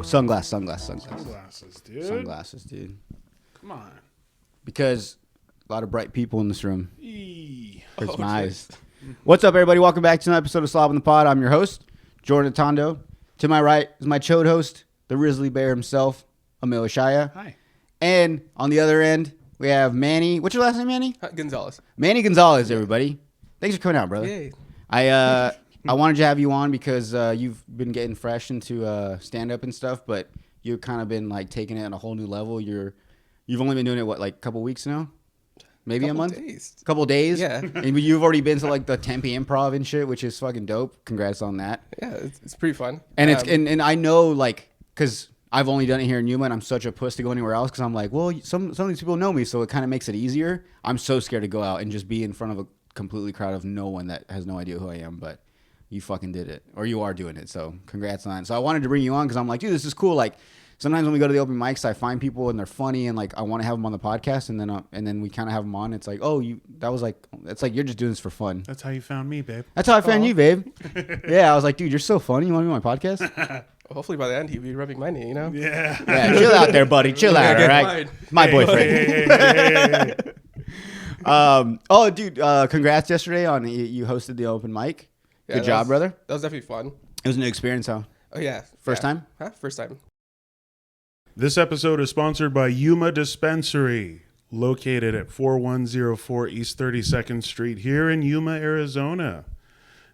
Sunglasses, dude. Sunglasses, dude. Come on. Because a lot of bright people in this room. Hurts my Okay. eyes. What's up, everybody? Welcome back to another episode of Slob in the Pod. I'm your host, Jordan Tondo. To my right is my chode host, the Grizzly Bear himself, Emil Shaya. Hi. And on the other end, we have Manny. What's your last name, Manny? Gonzalez. Manny Gonzalez, everybody. Thanks for coming out, brother. Yay. I wanted to have you on because you've been getting fresh into stand-up and stuff, but you've kind of been like taking it on a whole new level. You've only been doing it, what, like a couple weeks now? Maybe a month? Couple days? Yeah. And you've already been to like the Tempe Improv and shit, which is fucking dope. Congrats on that. Yeah, it's pretty fun. And and I know, like, because I've only done it here in Yuma, and I'm such a puss to go anywhere else because I'm like, well, some of these people know me, so it kind of makes it easier. I'm so scared to go out and just be in front of a completely crowd of no one that has no idea who I am, but you fucking did it, or you are doing it, so congrats on that. So I wanted to bring you on because I'm like, dude, this is cool. Like, sometimes when we go to the open mics, I find people and they're funny, and like I want to have them on the podcast, and then we kind of have them on. It's like, oh, it's like you're just doing this for fun. That's how you found me, babe. That's how I found you, babe. Yeah, I was like, dude, you're so funny. You want to be on my podcast? Hopefully by the end he'll be rubbing my knee, you know? Yeah. Yeah, chill out there, buddy. Chill out, all right? My boyfriend. Hey. Oh, dude, congrats yesterday on you hosted the open mic. Yeah, Good job, brother. That was definitely fun. It was a new experience, huh? Oh, yeah. First time? Huh? First time. This episode is sponsored by Yuma Dispensary, located at 4104 East 32nd Street here in Yuma, Arizona.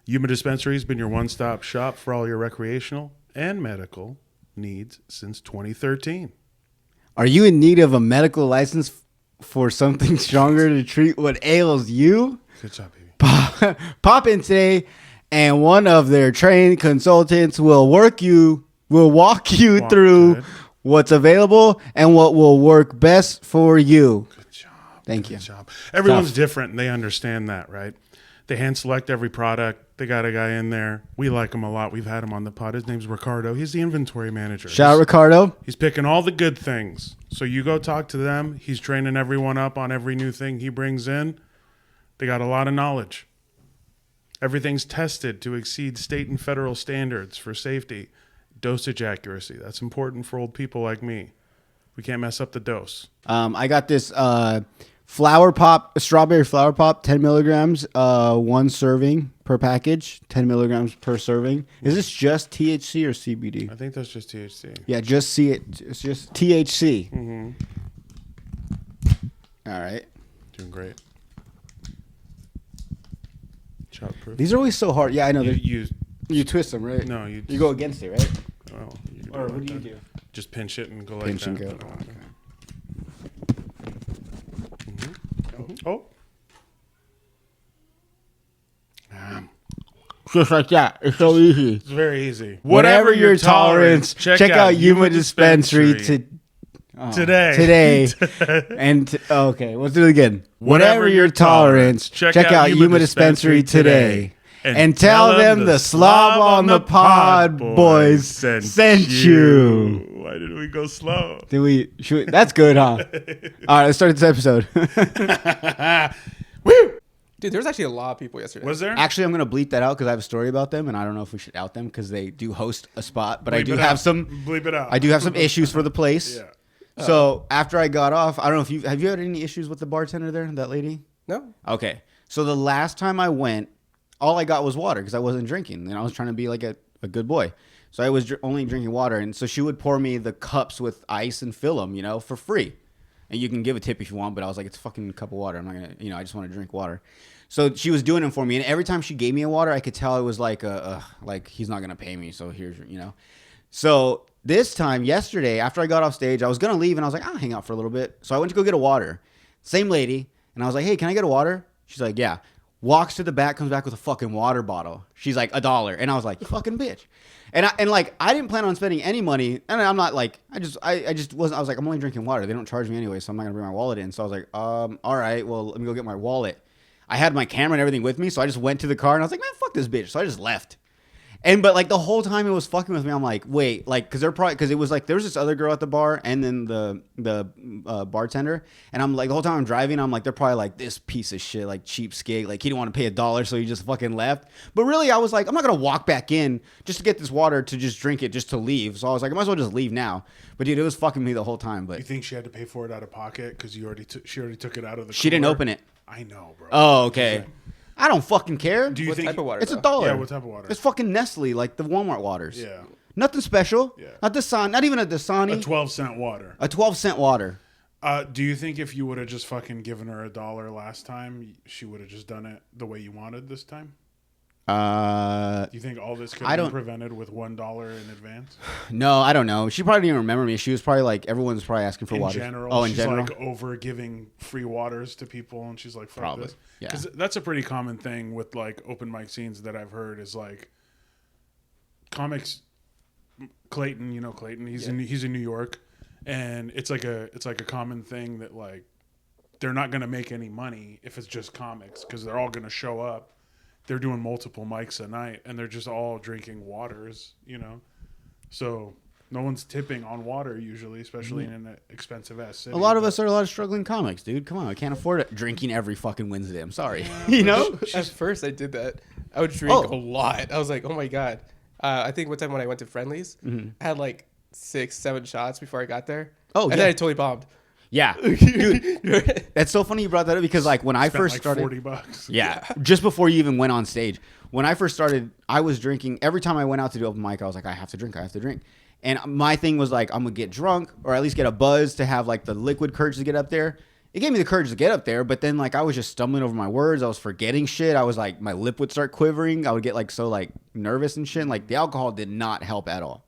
Yuma Dispensary has been your one-stop shop for all your recreational and medical needs since 2013. Are you in need of a medical license for something stronger to treat what ails you? Good job, baby. Pop in today, and one of their trained consultants will walk you through good. what's available and what will work best for you. Good job. Thank you. Good job. Everyone's different, and they understand that, right? They hand select every product. They got a guy in there. We like him a lot. We've had him on the pod. His name's Ricardo. He's the inventory manager. Shout out Ricardo. He's picking all the good things. So you go talk to them. He's training everyone up on every new thing he brings in. They got a lot of knowledge. Everything's tested to exceed state and federal standards for safety. Dosage accuracy. That's important for old people like me. We can't mess up the dose. I got this strawberry flower pop, 10 milligrams, one serving per package, 10 milligrams per serving. Is this just THC or CBD? I think that's just THC. Yeah, it's just THC. Mm-hmm. All right. Doing great. Shot proof. These are always so hard. Yeah, I know. You twist them, right? no, you You go against it, right? well, you can Or it what like do you that. do? Just pinch it and go like Pinch that. and go. Mm-hmm. Oh. Just like that. It's so easy. It's very easy. Whatever your tolerance, check out Yuma Dispensary today. Okay, let's do it again. Whatever your tolerance, check out Yuma Dispensary today. And tell them the Slob on the Pod boys sent you. Why did we go slow? That's good, huh? All right, let's start this episode. Woo! Dude, there was actually a lot of people yesterday. Was there? Actually, I'm going to bleep that out because I have a story about them, and I don't know if we should out them because they do host a spot, but I do have some Bleep it out. I do have some issues for the place. Yeah. So after I got off, I don't know if have you had any issues with the bartender there, that lady? No? Okay. So the last time I went, all I got was water because I wasn't drinking, and I was trying to be like a good boy. So I was only drinking water, and so she would pour me the cups with ice and fill them, for free. And you can give a tip if you want, but I was like, it's a fucking cup of water. I'm not gonna, I just want to drink water. So she was doing it for me, and every time she gave me a water, I could tell it was like like he's not gonna pay me. So here's, So this time, yesterday, after I got off stage, I was gonna leave, and I was like, I'll hang out for a little bit. So I went to go get a water. Same lady, and I was like, hey, can I get a water? She's like, yeah. Walks to the back, comes back with a fucking water bottle. She's like, $1, and I was like, you fucking bitch. And I didn't plan on spending any money, and I'm not like, I just wasn't. I was like, I'm only drinking water. They don't charge me anyway, so I'm not gonna bring my wallet in. So I was like, all right, well, let me go get my wallet. I had my camera and everything with me, so I just went to the car and I was like, man, fuck this bitch. So I just left. But like the whole time it was fucking with me. I'm like, wait, like, because it was like there was this other girl at the bar and then the bartender, and I'm like the whole time I'm driving, I'm like they're probably like this piece of shit, like cheapskate, like he didn't want to pay $1, so he just fucking left. But really, I was like, I'm not gonna walk back in just to get this water to just drink it just to leave. So I was like, I might as well just leave now. But dude, it was fucking me the whole time. But You think she had to pay for it out of pocket because she already took it out of the. she didn't cooler? open it. I know, bro. Oh, okay. I don't fucking care. Do you What think type of water? It's though? $1. Yeah, what type of water? It's fucking Nestle, like the Walmart waters. Yeah, Nothing special. Yeah. Not Dasani. Not even a Dasani. a 12-cent water. A 12-cent water. Do you think if you would have just fucking given her $1 last time, she would have just done it the way you wanted this time? Do you think all this could have been prevented with $1 in advance? No, I don't know. She probably didn't even remember me. She was probably like, everyone's probably asking for water. Oh, in in general, general. she's like over giving free waters to people, and she's like, "Fuck Probably, this." yeah. Because that's a pretty common thing with like open mic scenes that I've heard is like comics. Clayton, you know Clayton. He's in New York, and it's like a common thing that like they're not gonna make any money if it's just comics because they're all gonna show up. They're doing multiple mics a night, and they're just all drinking waters, you know. So no one's tipping on water usually, especially in an expensive ass city. A lot of us are a lot of struggling comics, dude. Come on, I can't afford it. Drinking every fucking Wednesday. I'm sorry. You know? At first, I did that. I would drink a lot. I was like, oh my god. I think one time when I went to Friendly's, I had like 6-7 shots before I got there. Oh, and then I totally bombed. Yeah, dude. That's so funny you brought that up because like when I Spent first like started, $40. yeah, just before you even went on stage. When I first started, I was drinking every time I went out to do open mic. I was like, I have to drink. And my thing was like, I'm gonna get drunk or at least get a buzz to have like the liquid courage to get up there. It gave me the courage to get up there, but then like I was just stumbling over my words. I was forgetting shit. I was like, my lip would start quivering. I would get like so like nervous and shit. And, like the alcohol did not help at all.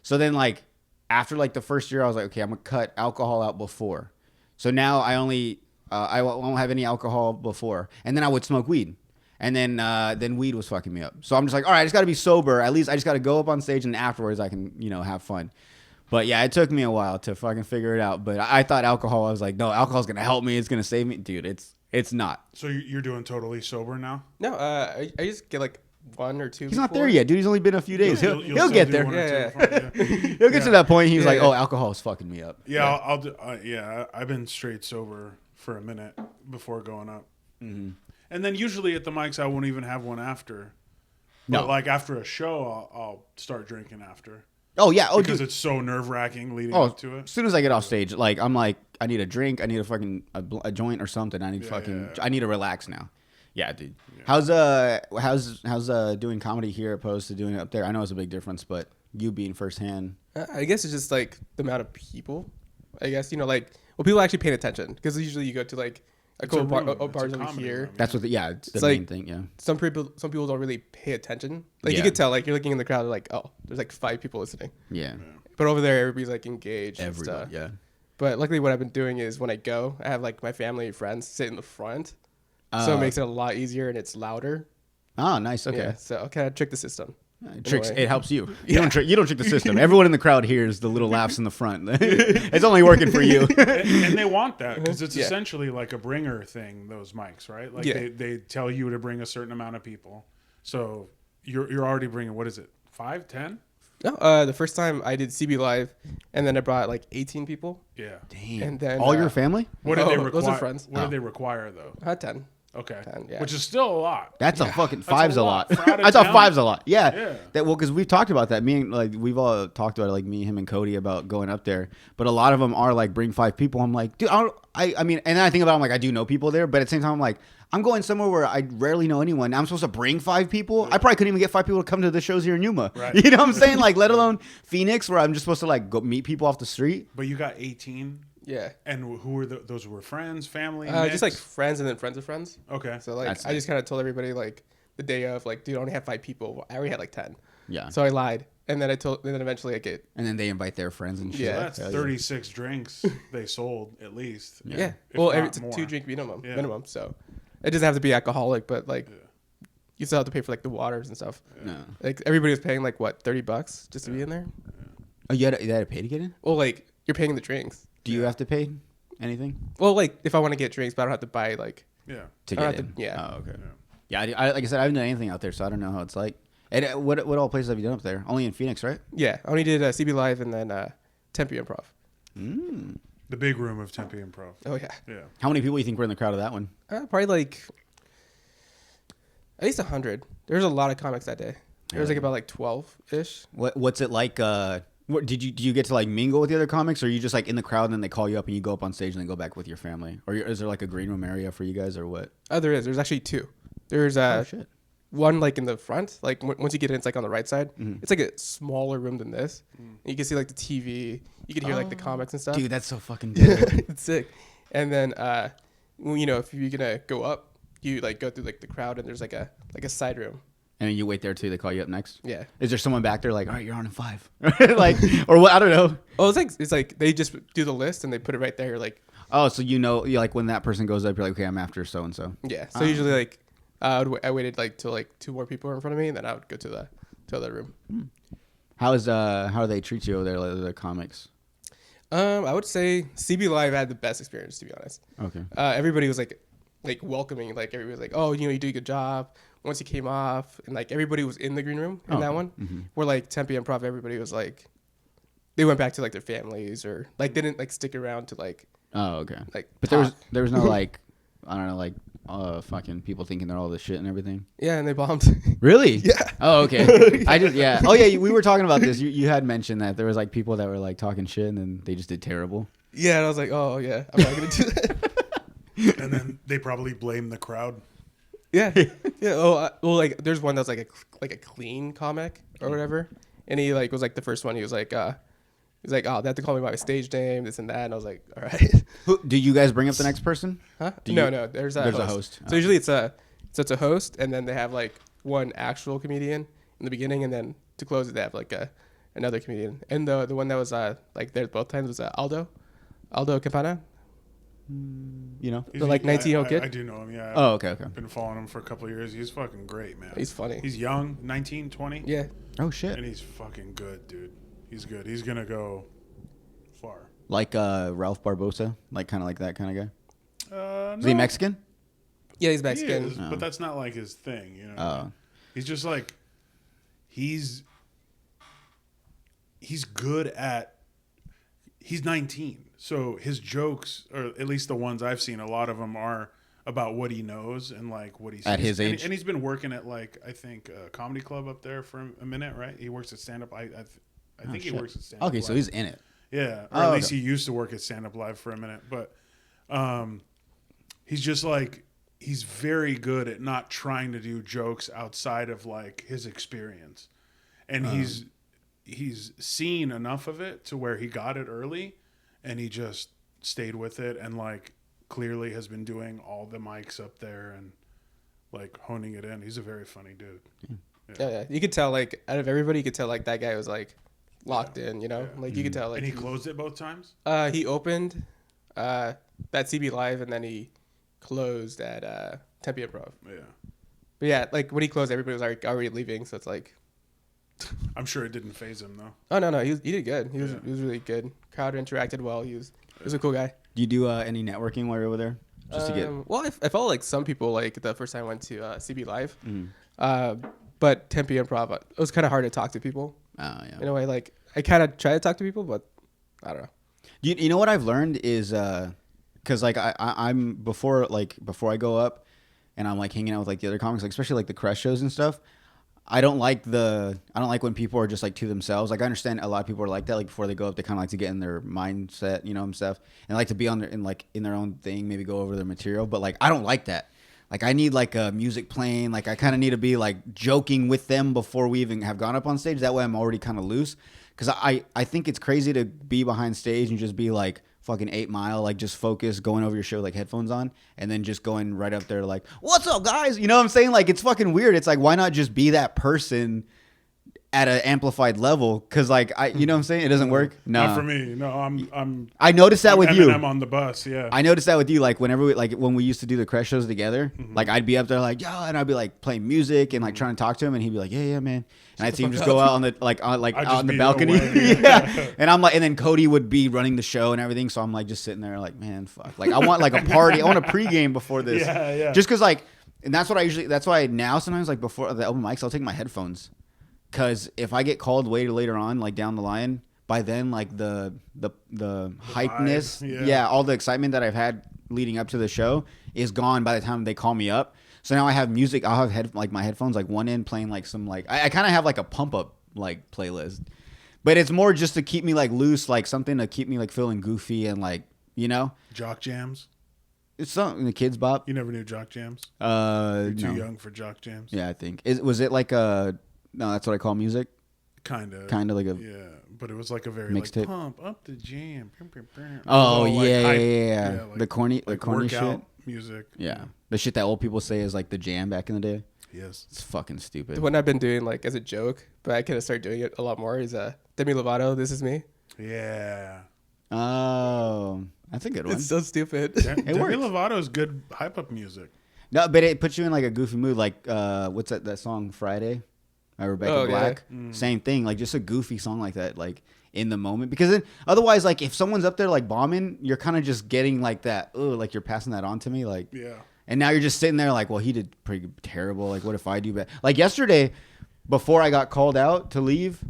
So then like after like the first year, I was like, okay, I'm gonna cut alcohol out before. So now I only I won't have any alcohol before, and then I would smoke weed, and then weed was fucking me up. So I'm just like, all right, I just got to be sober. At least I just got to go up on stage, and afterwards I can have fun. But yeah, it took me a while to fucking figure it out. But I thought alcohol. I was like, no, alcohol's gonna help me. It's gonna save me, dude. It's not. So you're doing totally sober now? No, I just get like 1 or 2. He's not there yet, dude. He's only been a few days. You'll He'll still get do there. one or two Yeah, in front, yeah. He'll get to that point. He's like, Yeah. oh, alcohol is fucking me up. Yeah, I'll do. Yeah, I've been straight sober for a minute before going up, and then usually at the mics I won't even have one after. But No. like after a show, I'll start drinking after Oh yeah. Oh, because dude. it's so nerve wracking leading Oh, up to as it. soon as I get off stage, like I'm like, I need a drink. I need a fucking a joint or something. I need I need to relax now. Yeah, dude. Yeah. How's doing comedy here opposed to doing it up there? I know it's a big difference, but you being firsthand. I guess it's just like the amount of people. I guess like people actually paying attention because usually you go to like a couple room. It's a bars over comedy here. room. That's what. It's the It's main like- thing. Yeah. Some people don't really pay attention. Like Yeah. you could tell, like you're looking in the crowd, like oh, there's like 5 people listening. Yeah. But over there, everybody's like engaged. and Everyone. stuff. Yeah. But luckily, what I've been doing is when I go, I have like my family and friends sit in the front, so it makes it a lot easier and it's louder. Oh, nice. Okay. Yeah, so I kind of trick the system. Tricks. Anyway. It helps you. You don't trick the system. Everyone in the crowd hears the little laughs in the front. It's only working for you. And they want that because it's Yeah. essentially like a bringer thing. Those mics, right? Like Yeah. they tell you to bring a certain amount of people, so you're already bringing what is it, 5, 10? No, the first time I did CB Live, and then I brought like 18 people, Yeah. Damn. and then All your family? What did they Oh, require? those are friends. What did they require though? 10. Okay, 10, yeah. which is still a lot. That's a fucking That's five's a a lot. lot. For out of I thought town? five's a lot. Yeah. Yeah. Because we've talked about that. Me and like we've all talked about it. Like me, him, and Cody about going up there. But a lot of them are like bring 5 people. I'm like, dude, I mean, and then I think about it, I'm like, I do know people there, but at the same time, I'm like, I'm going somewhere where I rarely know anyone. I'm supposed to bring 5 people. I probably couldn't even get 5 people to come to the shows here in Yuma. Right. You know what I'm saying? Like, let alone Phoenix, where I'm just supposed to like go meet people off the street. But you got 18, Yeah. and who were those? Were friends, family? Just like mix? friends and then friends of friends. Okay. So like That's I just kind of told everybody like the day of like, dude, I only have 5 people. I already had like 10. Yeah. So I lied, and then then eventually I get And then they invite their friends and shit. Yeah. So that's Hell yeah. 36 drinks they sold at least. yeah. If Well, not it's a more. 2-drink minimum. Yeah. Minimum. So it doesn't have to be alcoholic, but like you still have to pay for like the waters and stuff. No. Like everybody was paying like what $30 just to be in there. Oh, you had to pay to get in? Well, like you're paying the drinks. Do you have to pay anything Well, like if I want to get drinks, but I don't have to buy like. Yeah. to I get have in? to- yeah. Oh, okay. Yeah, like I said, I haven't done anything out there, so I don't know how it's like. And what all places have you done up there? Only in Phoenix, right? Yeah, I only did CB Live and then Tempe Improv. The big room of Tempe Improv. Oh yeah. Yeah. How many people do you think were in the crowd of that one? Probably like at least 100. There was a lot of comics that day. There was like about like 12-ish. What's it like? Do you get to like mingle with the other comics, or are you just like in the crowd and then they call you up and you go up on stage and then go back with your family? Or is there like a green room area for you guys or what? There is. There's actually two. There's Shit. one like in the front. Like once you get in, it's like on the right side. It's like a smaller room than this. And you can see like the TV. You can hear like the comics and stuff. Dude, that's so fucking dope. It's sick. And then if you're gonna go up, you like go through like the crowd and there's like a side room. And then you wait there too. They call you up next. Yeah. Is there someone back there like, all right, you're on in 5, like, or what? I don't know. Oh, it's like they just do the list and they put it right there. Like, oh, so you like when that person goes up, you're like, okay, I'm after so and so. yeah. So usually like I waited like till like 2 more people were in front of me, and then I would go to the other room. How do they treat you over there, like the comics? I would say CB Live had the best experience, to be honest. Okay. Everybody was like welcoming. Like everybody was like, oh, you did a good job. Once you came off, and like everybody was in the green room in that one. Where like Tempe Improv, everybody was like, they went back to like their families or like they didn't like stick around to like. Oh, okay. Like, but there was no like, I don't know, like fucking people thinking they're all this shit and everything. Yeah, and they bombed. Really? Yeah. Oh, okay. Yeah. Oh, yeah. We were talking about this. You had mentioned that there was like people that were like talking shit and then they just did terrible. Yeah, and I was like, oh yeah, I'm not gonna do that. And then they probably blame the crowd. Yeah. Oh, well, like there's one that's like a clean comic or whatever, and he like was like the first one. He was like, oh, they have to call me by my stage name, this and that, and I was like, all right. Do you guys bring up the next person? Huh? No. There's a host. So usually it's a host, and then they have like one actual comedian in the beginning, and then to close it they have like another comedian. And the one that was like there both times was Aldo Campana. You know, the like 19-year-old kid. I do know him. Yeah. Oh, okay. I've been following him for a couple of years. He's fucking great, man. He's funny. He's young, 19, 20. Yeah. Oh shit. And he's fucking good, dude. He's good. He's gonna go far. Like Ralph Barbosa, like kind of like that kind of guy. No. Is he Mexican? Yeah, he's He Mexican. is, but that's not like his thing, you know. Oh. He's just like he's good at. He's 19, so his jokes, or at least the ones I've seen, a lot of them are about what he knows and like what he's at his age. And he's been working at like I think a comedy club up there for a minute, right? He works at stand up. I think he works at stand up. Okay, so he's in it. Yeah, or at least he used to work at stand up live for a minute, but he's just like he's very good at not trying to do jokes outside of like his experience, and he's seen enough of it to where he got it early and he just stayed with it and like clearly has been doing all the mics up there and like honing it in. He's a very funny dude. Yeah. You could tell like out of everybody, you could tell like that guy was like locked in, you know? Yeah. Like you could tell like and he closed it both times? He opened that CB Live and then he closed at Tempe Improv. Yeah. But yeah, like when he closed, everybody was already leaving, so it's like I'm sure it didn't faze him though. Oh no, he did good. He was really good. Crowd interacted well. He was a cool guy. Do you do any networking while you're over there? Just to get. Well, I felt like some people like the first time I went to CB Live, but Tempe Improv, it was kind of hard to talk to people. Oh yeah. In a way, like I kind of try to talk to people, but I don't know. You know what I've learned is because like I'm before I go up and I'm like hanging out with like the other comics, like especially like the Crest shows and stuff. I don't like when people are just like to themselves. Like I understand a lot of people are like that. Like before they go up, they kind of like to get in their mindset, you know, and stuff, and like to be on their in their own thing, maybe go over their material. But like I don't like that. Like I need like a music playing. Like I kind of need to be like joking with them before we even have gone up on stage. That way I'm already kind of loose. Because I think it's crazy to be behind stage and just be like fucking 8 Mile, like just focus, going over your show like headphones on, and then just going right up there like, what's up, guys? You know what I'm saying? Like it's fucking weird. It's like, why not just be that person at an amplified level? Because like you know what I'm saying? It doesn't work. No, not for me. No, I noticed that with you. I'm on the bus. Yeah, I noticed that with you. Like whenever when we used to do the Crest shows together, like I'd be up there like, yeah, and I'd be like playing music and like trying to talk to him, and he'd be like, yeah, man. And I'd see him just go out on the out on the balcony. Yeah. And I'm like, and then Cody would be running the show and everything. So I'm like just sitting there like, man, fuck. Like I want like a party. I want a pregame before this. Yeah. Just because like And that's why now sometimes like before the open mics, I'll take my headphones. Because if I get called way later on, like down the line, by then like the hypeness, all the excitement that I've had leading up to the show is gone by the time they call me up. So now I have music. I'll have my headphones like one end playing like some like I kind of have like a pump up like playlist, but it's more just to keep me like loose, like something to keep me like feeling goofy and like jock jams. It's something the kids bop. You never knew jock jams? You're too young for jock jams. Yeah, I think. Was it like a? No, that's what I call music. Kind of like a but it was like a very mixtape. Like pump up the jam. Oh like yeah. Like, the corny shit. Music. Yeah, the shit that old people say is like the jam back in the day. Yes, it's fucking stupid. The one I've been doing like as a joke, but I kind of start doing it a lot more is Demi Lovato. This is me. Yeah. Oh, that's a good one. It's so stupid. Demi Lovato's good hype up music. No, but it puts you in like a goofy mood. Like what's that song Friday? By Rebecca Black. Yeah. Same thing. Like just a goofy song like that. Like in the moment, because then otherwise, like if someone's up there like bombing, you're kind of just getting like that. Oh, like you're passing that on to me. Like and now you're just sitting there like, well, he did pretty terrible. Like what if I do bad? Like yesterday, before I got called out to leave,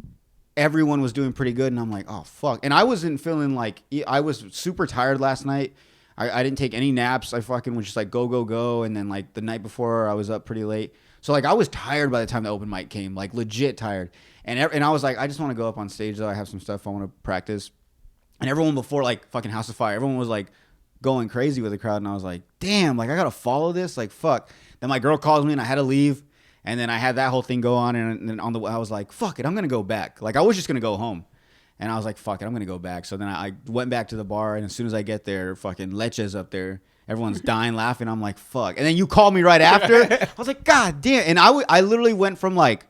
everyone was doing pretty good, and I'm like, oh fuck. And I wasn't feeling like I was super tired last night. I didn't take any naps. I fucking was just like go, and then like the night before I was up pretty late. So like I was tired by the time the open mic came, like legit tired. And I was like, I just want to go up on stage though. I have some stuff I want to practice. And everyone before like fucking House of Fire, everyone was like going crazy with the crowd. And I was like, damn, like I got to follow this. Like fuck. Then my girl calls me and I had to leave. And then I had that whole thing go on. And then on the way, I was like, fuck it, I'm going to go back. Like I was just going to go home. And I was like, fuck it, I'm going to go back. So then I went back to the bar. And as soon as I get there, fucking Leche's up there. Everyone's dying laughing. I'm like, fuck. And then you called me right after. I was like, God damn. And I literally went from like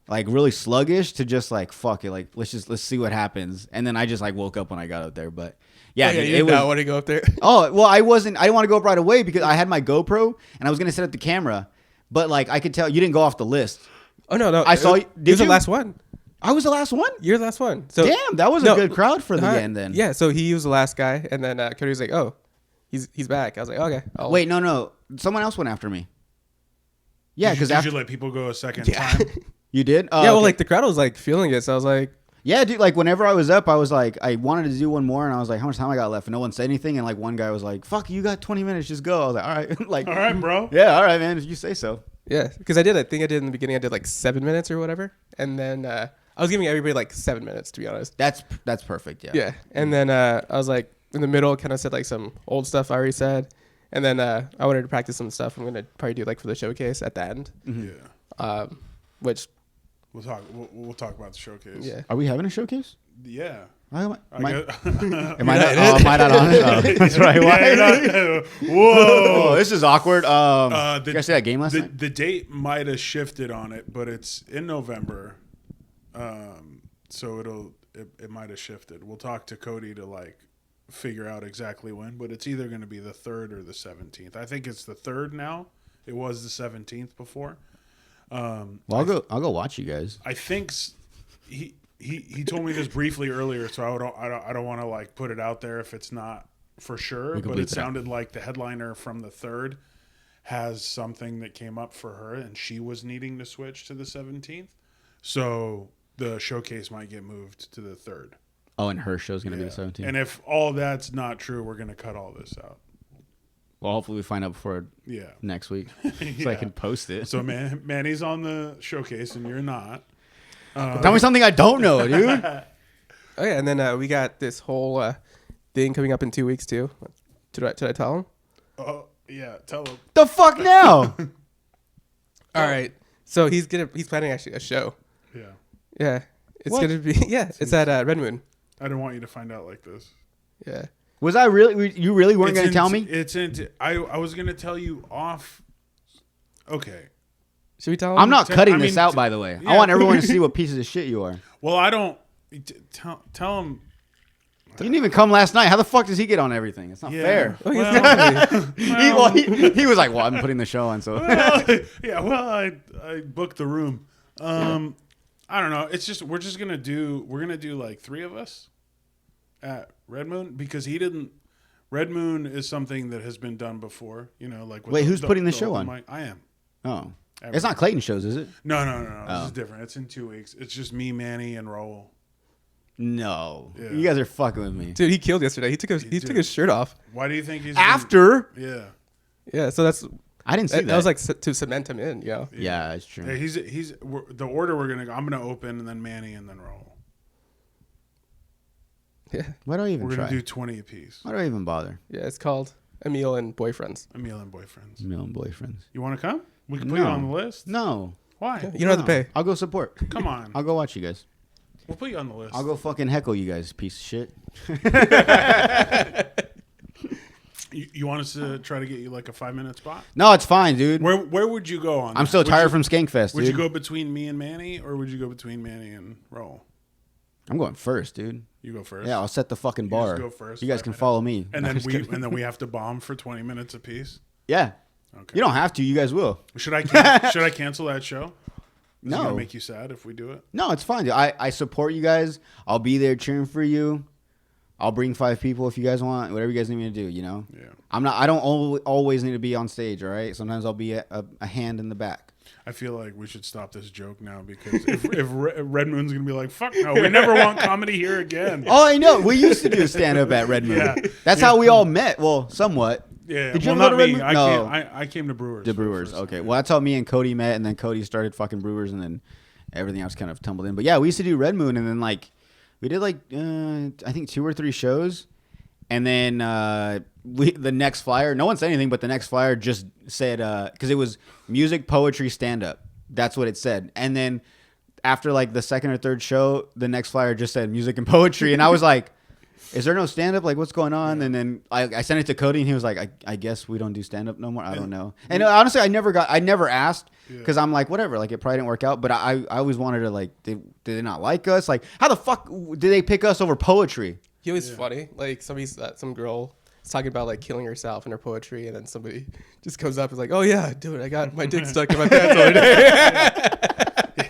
really sluggish to just like, fuck it. Like, let's see what happens. And then I just like woke up when I got up there. But yeah, you did not want to go up there. Oh, well, I didn't want to go up right away because I had my GoPro and I was going to set up the camera. But like, I could tell you didn't go off the list. Oh, no. I saw you. Did you? The last one. I was the last one? You're the last one. So damn, that was a good crowd for the end then. Yeah, so he was the last guy. And then Cody was like, oh. He's back. I was like, okay. Wait, no. Someone else went after me. Yeah, because did you let people go a second time? You did? Yeah, well, like the crowd was like feeling it. So I was like, yeah, dude. Like whenever I was up, I was like, I wanted to do one more, and I was like, how much time I got left? And no one said anything. And like one guy was like, fuck, you got 20 minutes, just go. I was like, all right, like, all right, bro. Yeah, all right, man. If you say so. Yeah, because I think I did in the beginning. I did like 7 minutes or whatever, and then I was giving everybody like 7 minutes to be honest. That's perfect. Yeah. Yeah, and then I was like in the middle, kind of said like some old stuff I already said. And then I wanted to practice some stuff I'm going to probably do like for the showcase at the end. Mm-hmm. Yeah. Which we'll talk about the showcase. Yeah. Are we having a showcase? Yeah. Am I not on it? That's right. Whoa. This is awkward. You guys see that game last night? The date might have shifted on it, but it's in November. So it might have shifted. We'll talk to Cody to like figure out exactly when, but it's either going to be the 3rd or the 17th. I think it's the 3rd now. It was the 17th before. Well, I'll go watch you guys. I think he told me this briefly earlier, so I don't want to like put it out there if it's not for sure. But it sounded like the headliner from the 3rd has something that came up for her, and she was needing to switch to the 17th. So the showcase might get moved to the 3rd. Oh, and her show's going to be the 17th. And if all that's not true, we're going to cut all this out. Well, hopefully we find out before next week so I can post it. So Manny's on the showcase and you're not. Tell me something I don't know, dude. Oh, yeah. And then we got this whole thing coming up in 2 weeks, too. Should I tell him? Oh, yeah. Tell him. The fuck now? All right. So he's planning actually a show. Yeah. Yeah. It's going to be, it's at Red Moon. I didn't want you to find out like this. Yeah. Was I really? You really weren't going to tell me? I was going to tell you off. Okay. Should we tell him? I'm not cutting this out, by the way. Yeah. I want everyone to see what pieces of shit you are. Well, I don't. Tell him. You didn't even come last night. How the fuck does he get on everything? It's not fair. He was like, well, I'm putting the show on, so. I booked the room. I don't know. It's just we're gonna do like 3 of us at Red Moon because he didn't Red Moon is something that has been done before. You know, like with Wait, who's putting the show on? I am. Oh, it's not Clayton shows, is it? No. This is different. It's in 2 weeks. It's just me, Manny, and Raul. No, Yeah. you guys are fucking with me, dude. He killed yesterday. He took his shirt off. Why do you think he's after? Yeah. So that's I didn't see that. That was like to cement him in. Yeah. Yeah, that's true. Yeah, he's the order we're gonna go. I'm gonna open and then Manny and then Raul. Yeah. Why do I even We're try? gonna do 20 apiece. Why do I even bother? Yeah. It's called Emil and Boyfriends. Emil and boyfriends. Emil and boyfriends. You want to come? We can put you on the list. No. Why? You don't have to pay. I'll go support. Come on. I'll go watch you guys. We'll put you on the list. I'll go fucking heckle you guys, piece of shit. You want us to try to get you like a 5-minute spot? No, it's fine, dude. Where would you go on? I'm so tired from Skankfest, dude. Would you go between me and Manny, or would you go between Manny and Raul? I'm going first, dude. You go first. Yeah, I'll set the fucking You bar. just go first, You guys 5 can minutes. follow me. And No, then I'm just kidding. we have to bomb for 20 minutes apiece. Yeah. Okay. You don't have to. You guys will. Should I cancel that show? Is it No. gonna make you sad if we do it? No, it's fine, dude. I support you guys. I'll be there cheering for you. I'll bring 5 people if you guys want. Whatever you guys need me to do, you know? Yeah. I don't always need to be on stage, all right? Sometimes I'll be a hand in the back. I feel like we should stop this joke now because if Red Moon's gonna be like, fuck no, we never want comedy here again. Oh, I know. We used to do stand-up at Red Moon. Yeah. That's how we all met. Well, somewhat. Yeah. Did you well, ever go not to Red me. Moon? No. I came to Brewers. The for the Brewers. first Okay. time. Well, that's how me and Cody met, and then Cody started fucking Brewers, and then everything else kind of tumbled in. But yeah, we used to do Red Moon, and then like we did like I think 2 or 3 shows, and then the next flyer. No one said anything, but the next flyer just said because it was music, poetry, stand up. That's what it said, and then after like the second or third show, the next flyer just said music and poetry, and I was like. Is there no stand-up? Like, what's going on? Yeah. And then I sent it to Cody, and he was like, I guess we don't do stand-up no more. I don't know. And honestly, I never asked because I'm like, whatever. Like, it probably didn't work out. But I always wanted to, like, did they not like us? Like, how the fuck did they pick us over poetry? He was funny. Like, some girl was talking about, like, killing herself in her poetry, and then somebody just comes up and is like, oh, yeah, dude, I got my dick stuck in my pants all day. Yeah.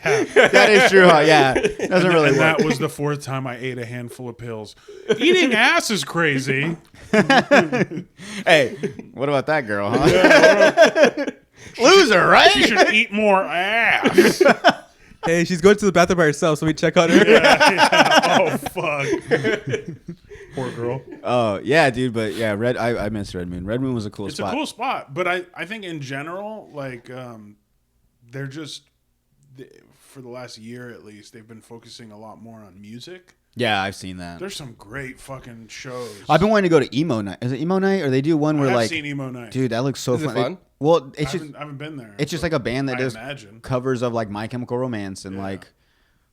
That is true. Huh? Yeah, doesn't really work. That was the 4th time I ate a handful of pills. Eating ass is crazy. Hey, what about that girl, huh? Yeah, loser, right? She should eat more ass. Hey, she's going to the bathroom by herself, so we check on her. Yeah. Oh, fuck. Poor girl. Oh, yeah, dude. But yeah, I missed Red Moon. Red Moon was a cool spot. It's a cool spot. But I think in general, like, they're just, for the last year at least, they've been focusing a lot more on music. Yeah, I've seen that. There's some great fucking shows. I've been wanting to go to Emo Night. Is it Emo Night? Or they do one where I've like... seen Emo Night. Dude, that looks so Is it fun. fun? Well, I haven't been there. It's just like a band that does imagine. covers of like My Chemical Romance and like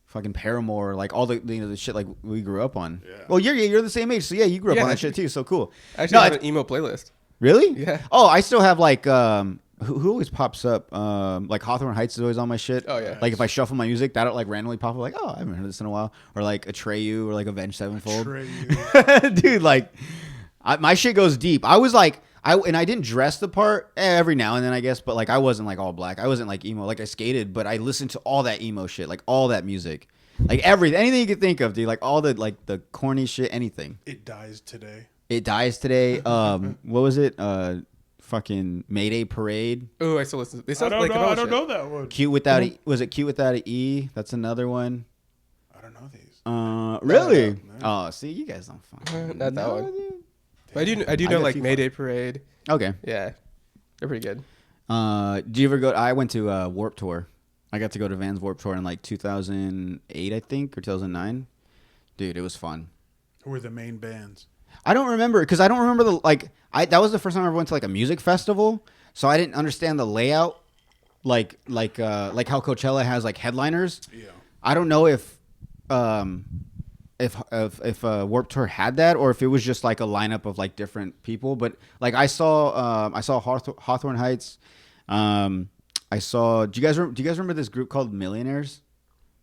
fucking Paramore, like all the the shit like we grew up on. Yeah. Well, you're the same age, so yeah, you grew up on that shit too. So cool. Actually, I have an emo playlist. Really? Yeah. Oh, I still have like who always pops up? Like Hawthorne Heights is always on my shit. Oh yeah. Like if I shuffle my music, that'll like randomly pop up. Like, oh, I haven't heard this in a while. Or like Atreyu or like Avenged Sevenfold. Dude, like my shit goes deep. I was like. I didn't dress the part every now and then, I guess, but like I wasn't like all black. I wasn't like emo. Like I skated, but I listened to all that emo shit, like all that music, like anything you could think of, dude. Like all the like the corny shit, anything. It dies today. It dies today. What was it? Fucking Mayday Parade. Oh, I still listen. They I still don't like know. I don't know that one. Cute without was it Cute without an E? That's another one. I don't know these. Really? No. Oh, see, you guys don't fucking Not that one. Dude. But I do know like Mayday Parade. Okay. Yeah, they're pretty good. Do you ever go? I went to Warp Tour. I got to go to Vans Warp Tour in like 2008, I think, or 2009. Dude, it was fun. Who were the main bands? I don't remember because I don't remember that was the first time I ever went to like a music festival, so I didn't understand the layout, like how Coachella has like headliners. Yeah. I don't know if Warp Tour had that or if it was just like a lineup of like different people, but like I saw Hawthorne Heights. I saw. Do you guys remember this group called Millionaires?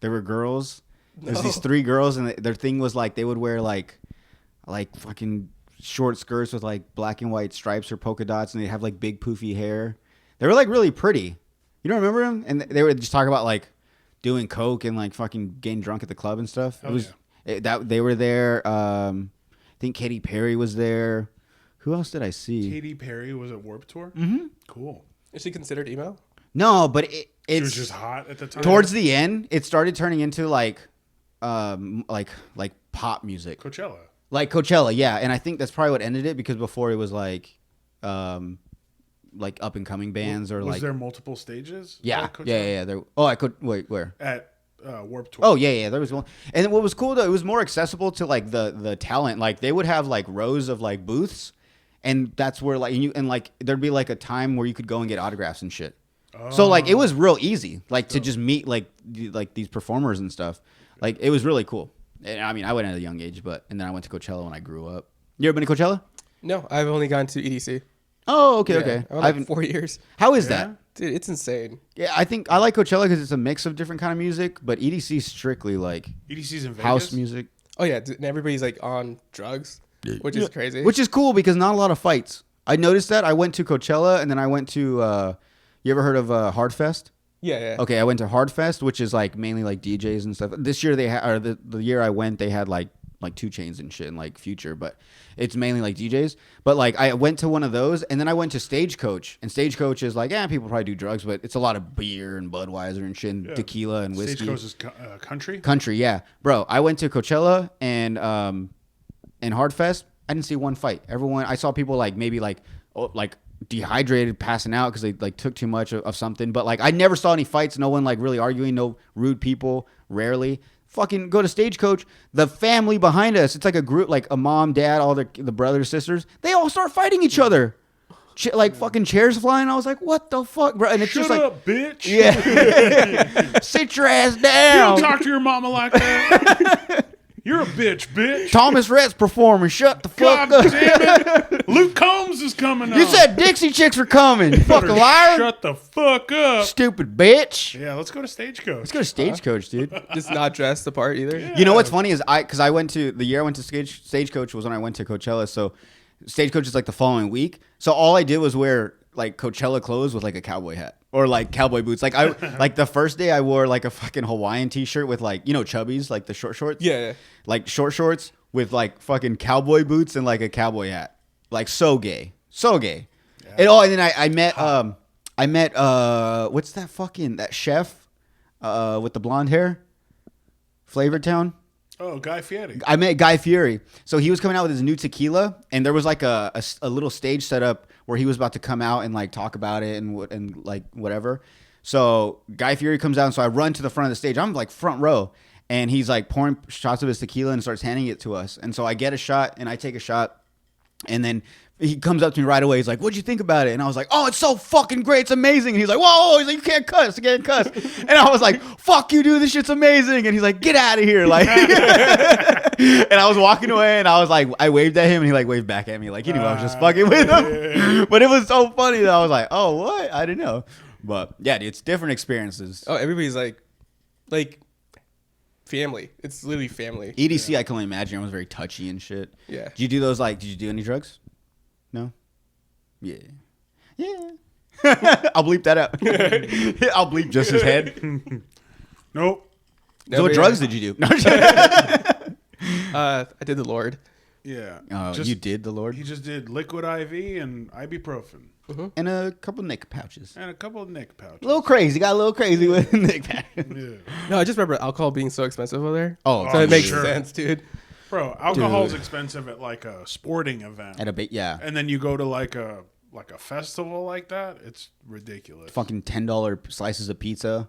They were girls. No. There's these 3 girls, and their thing was like they would wear like fucking short skirts with like black and white stripes or polka dots, and they have like big poofy hair. They were like really pretty. You don't remember them? And they would just talk about like doing coke and like fucking getting drunk at the club and stuff. Hell That they were there. I think Katy Perry was there. Who else did I see? Katy Perry was at Warped Tour. Mm-hmm. Cool. Is she considered emo? No, but She it's was just hot at the time. towards the end. It started turning into like pop music, Coachella. like Coachella. Yeah, and I think that's probably what ended it because before it was like up and coming bands or was like there multiple stages? yeah, at Coachella? yeah. There. Oh, I could wait. Where? At Warped Tour. Oh yeah. There was one, and what was cool though, it was more accessible to like the talent. Like they would have like rows of like booths, and that's where like like there'd be like a time where you could go and get autographs and shit. So like it was real easy, like to just meet like these performers and stuff. Like it was really cool. And, I mean, I went at a young age, and then I went to Coachella when I grew up. You ever been to Coachella? No, I've only gone to EDC. Oh, okay. I went like 4 years. How is that? Dude, it's insane. Yeah, I think I like Coachella because it's a mix of different kind of music, but EDC is strictly like EDC's in Vegas? house music. Oh yeah, dude, and everybody's like on drugs, which is crazy. Which is cool because not a lot of fights. I noticed that. I went to Coachella and then I went to. You ever heard of Hardfest? Yeah. Okay, I went to Hardfest, which is like mainly like DJs and stuff. This year they had, or the year I went, they had like 2 Chainz and shit and like Future, but it's mainly like DJs. But like I went to one of those, and then I went to Stagecoach, and Stagecoach is like, people probably do drugs, but it's a lot of beer and Budweiser and shit, and tequila and whiskey. Stagecoach is country. Country, yeah, bro. I went to Coachella and Hardfest. I didn't see one fight. Everyone, I saw people like maybe like dehydrated, passing out because they like took too much of something. But like I never saw any fights. No one like really arguing. No rude people. Rarely. Fucking go to Stagecoach. The family behind us. It's like a group, like a mom, dad, all the brothers, sisters. They all start fighting each other. Like fucking chairs flying. I was like, what the fuck, bro? And it's Shut just like, up, bitch. yeah, sit your ass You down. don't talk to your mama like that. You're a bitch. Thomas Rhett's performing. Shut the fuck God up. damn it. Luke Combs is coming on. You said Dixie Chicks were coming. You fucking liar. Shut the fuck up. Stupid bitch. Yeah, let's go to Stagecoach. Let's go to Stagecoach, dude. Just not dressed the part either. Yeah. You know what's funny is because I went to the year I went to Stagecoach was when I went to Coachella. So Stagecoach is like the following week. So all I did was wear like Coachella clothes with like a cowboy hat or like cowboy boots. Like I like the first day I wore like a fucking Hawaiian t-shirt with like, chubbies, like the short shorts. Yeah. Like short shorts with like fucking cowboy boots and like a cowboy hat. Like so gay. So gay. Yeah. And then I met what's that chef with the blonde hair? Flavor Town? Oh, Guy Fieri. I met Guy Fieri. So he was coming out with his new tequila, and there was like a little stage set up where he was about to come out and like talk about it and like whatever. So Guy Fieri comes out, and so I run to the front of the stage. I'm like front row, and he's like pouring shots of his tequila and starts handing it to us. And so I get a shot, and I take a shot, and then he comes up to me right away. He's like, "What'd you think about it?" And I was like, "Oh, it's so fucking great. It's amazing." And he's like, "Whoa!" He's like, "You can't cuss. You can't cuss." And I was like, "Fuck you, dude. This shit's amazing." And he's like, "Get out of here!" Like, and I was walking away, and I was like, I waved at him, and he like waved back at me, like he knew I was just fucking with him. But it was so funny that I was like, "Oh, what? I didn't know." But yeah, dude, it's different experiences. Oh, everybody's like family. It's literally family. EDC, I can only imagine. I was very touchy and shit. Yeah. Did you do those? Like, did you do any drugs? No. Yeah. I'll bleep that out. I'll bleep just his head. Nope. So what drugs did you do? No, I did the Lord. Yeah. Oh, you did the Lord? He just did liquid IV and ibuprofen. And a couple Nick pouches. And a couple of Nick pouches. A little crazy. Got a little crazy with Nick pouches. Yeah. No, I just remember alcohol being so expensive over there. Oh, so it makes sure. sense, dude. Bro, alcohol's expensive at like a sporting event. At a bit, yeah. And then you go to like a festival like that, it's ridiculous. Fucking $10 slices of pizza.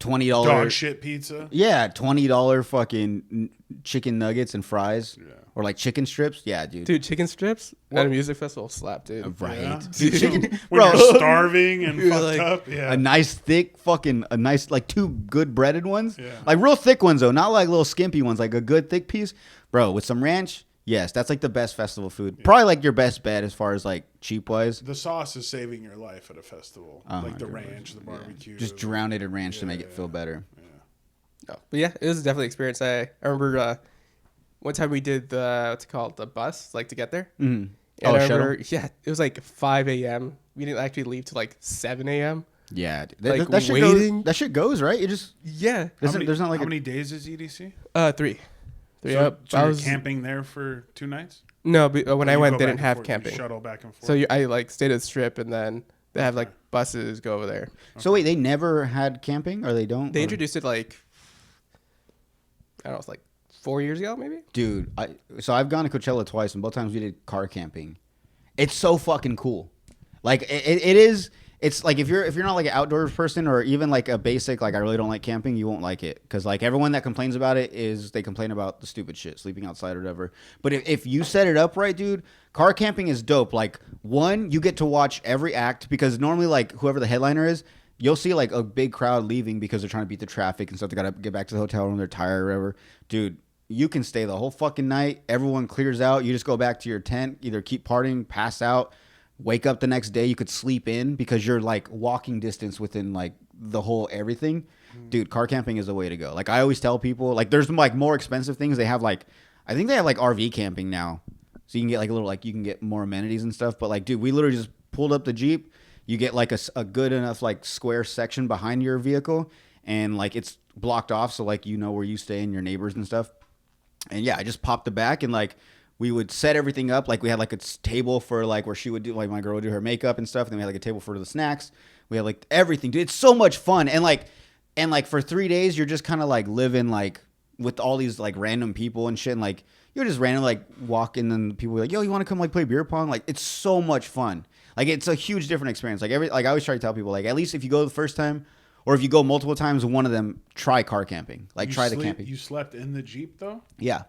$20 dog shit pizza. Yeah, $20 fucking chicken nuggets and fries. Yeah. Or like chicken strips. Yeah, dude. Dude, chicken strips at a music festival slap, dude. Right. Yeah. Dude, chicken, When bro. you're starving and You're fucked like, up. Yeah. A nice thick like 2 good breaded ones. Yeah. Like real thick ones though, not like little skimpy ones, like a good thick piece. Bro, with some ranch, yes, that's like the best festival food. Yeah. Probably like your best bet as far as like cheap wise. The sauce is saving your life at a festival. Oh, like the 100%. ranch, the barbecue. Just drown it in ranch to make it feel better. No. But yeah, it was definitely an experience. I remember one time we did the bus, like to get there. Mm-hmm. And I remember, it was like 5 a.m. We didn't actually leave till like 7 a.m. Yeah, Like that shit waiting. goes. That shit goes right. It just there's not like how many days is EDC? 3. So you're camping there for 2 nights? No, but when Or I you went, go they back didn't and have forth, you camping. shuttle back and forth. So I like stayed at the Strip, and then they have like buses go over there. So wait, they never had camping, or they don't? They or? introduced it like, I don't know, it's like 4 years ago, maybe. Dude, so I've gone to Coachella twice, and both times we did car camping. It's so fucking cool. Like it is. It's like if you're not like an outdoors person, or even like a basic like I really don't like camping, you won't like it, because like everyone that complains about it is they complain about the stupid shit, sleeping outside or whatever. But if you set it up right, dude, car camping is dope. Like, one, you get to watch every act, because normally like whoever the headliner is, you'll see like a big crowd leaving because they're trying to beat the traffic and stuff. They gotta get back to the hotel room, they're tired or whatever. Dude, you can stay the whole fucking night. Everyone clears out. You just go back to your tent, either keep partying, pass out, wake up the next day. You could sleep in because you're like walking distance within like the whole everything. Dude, car camping is the way to go. Like, I always tell people, like, there's like more expensive things. They have like, I think they have like RV camping now. So you can get like a little, like you can get more amenities and stuff. But like, dude, we literally just pulled up the Jeep. You get like a good enough like square section behind your vehicle, and like it's blocked off. So like, you know where you stay and your neighbors and stuff. And yeah, I just popped the back, and like, we would set everything up. Like, we had like a table for like where she would do, like my girl would do her makeup and stuff. And then we had like a table for the snacks. We had like everything, dude. It's so much fun. And like for 3 days, you're just kind of like living like with all these like random people and shit. And like, you're just randomly like walking, and people are like, yo, you want to come like play beer pong? Like, it's so much fun. Like, it's a huge different experience. Like I always try to tell people, like, at least if you go the first time, or if you go multiple times, one of them, try car camping. Like, try the camping. You slept in the Jeep though? Yeah.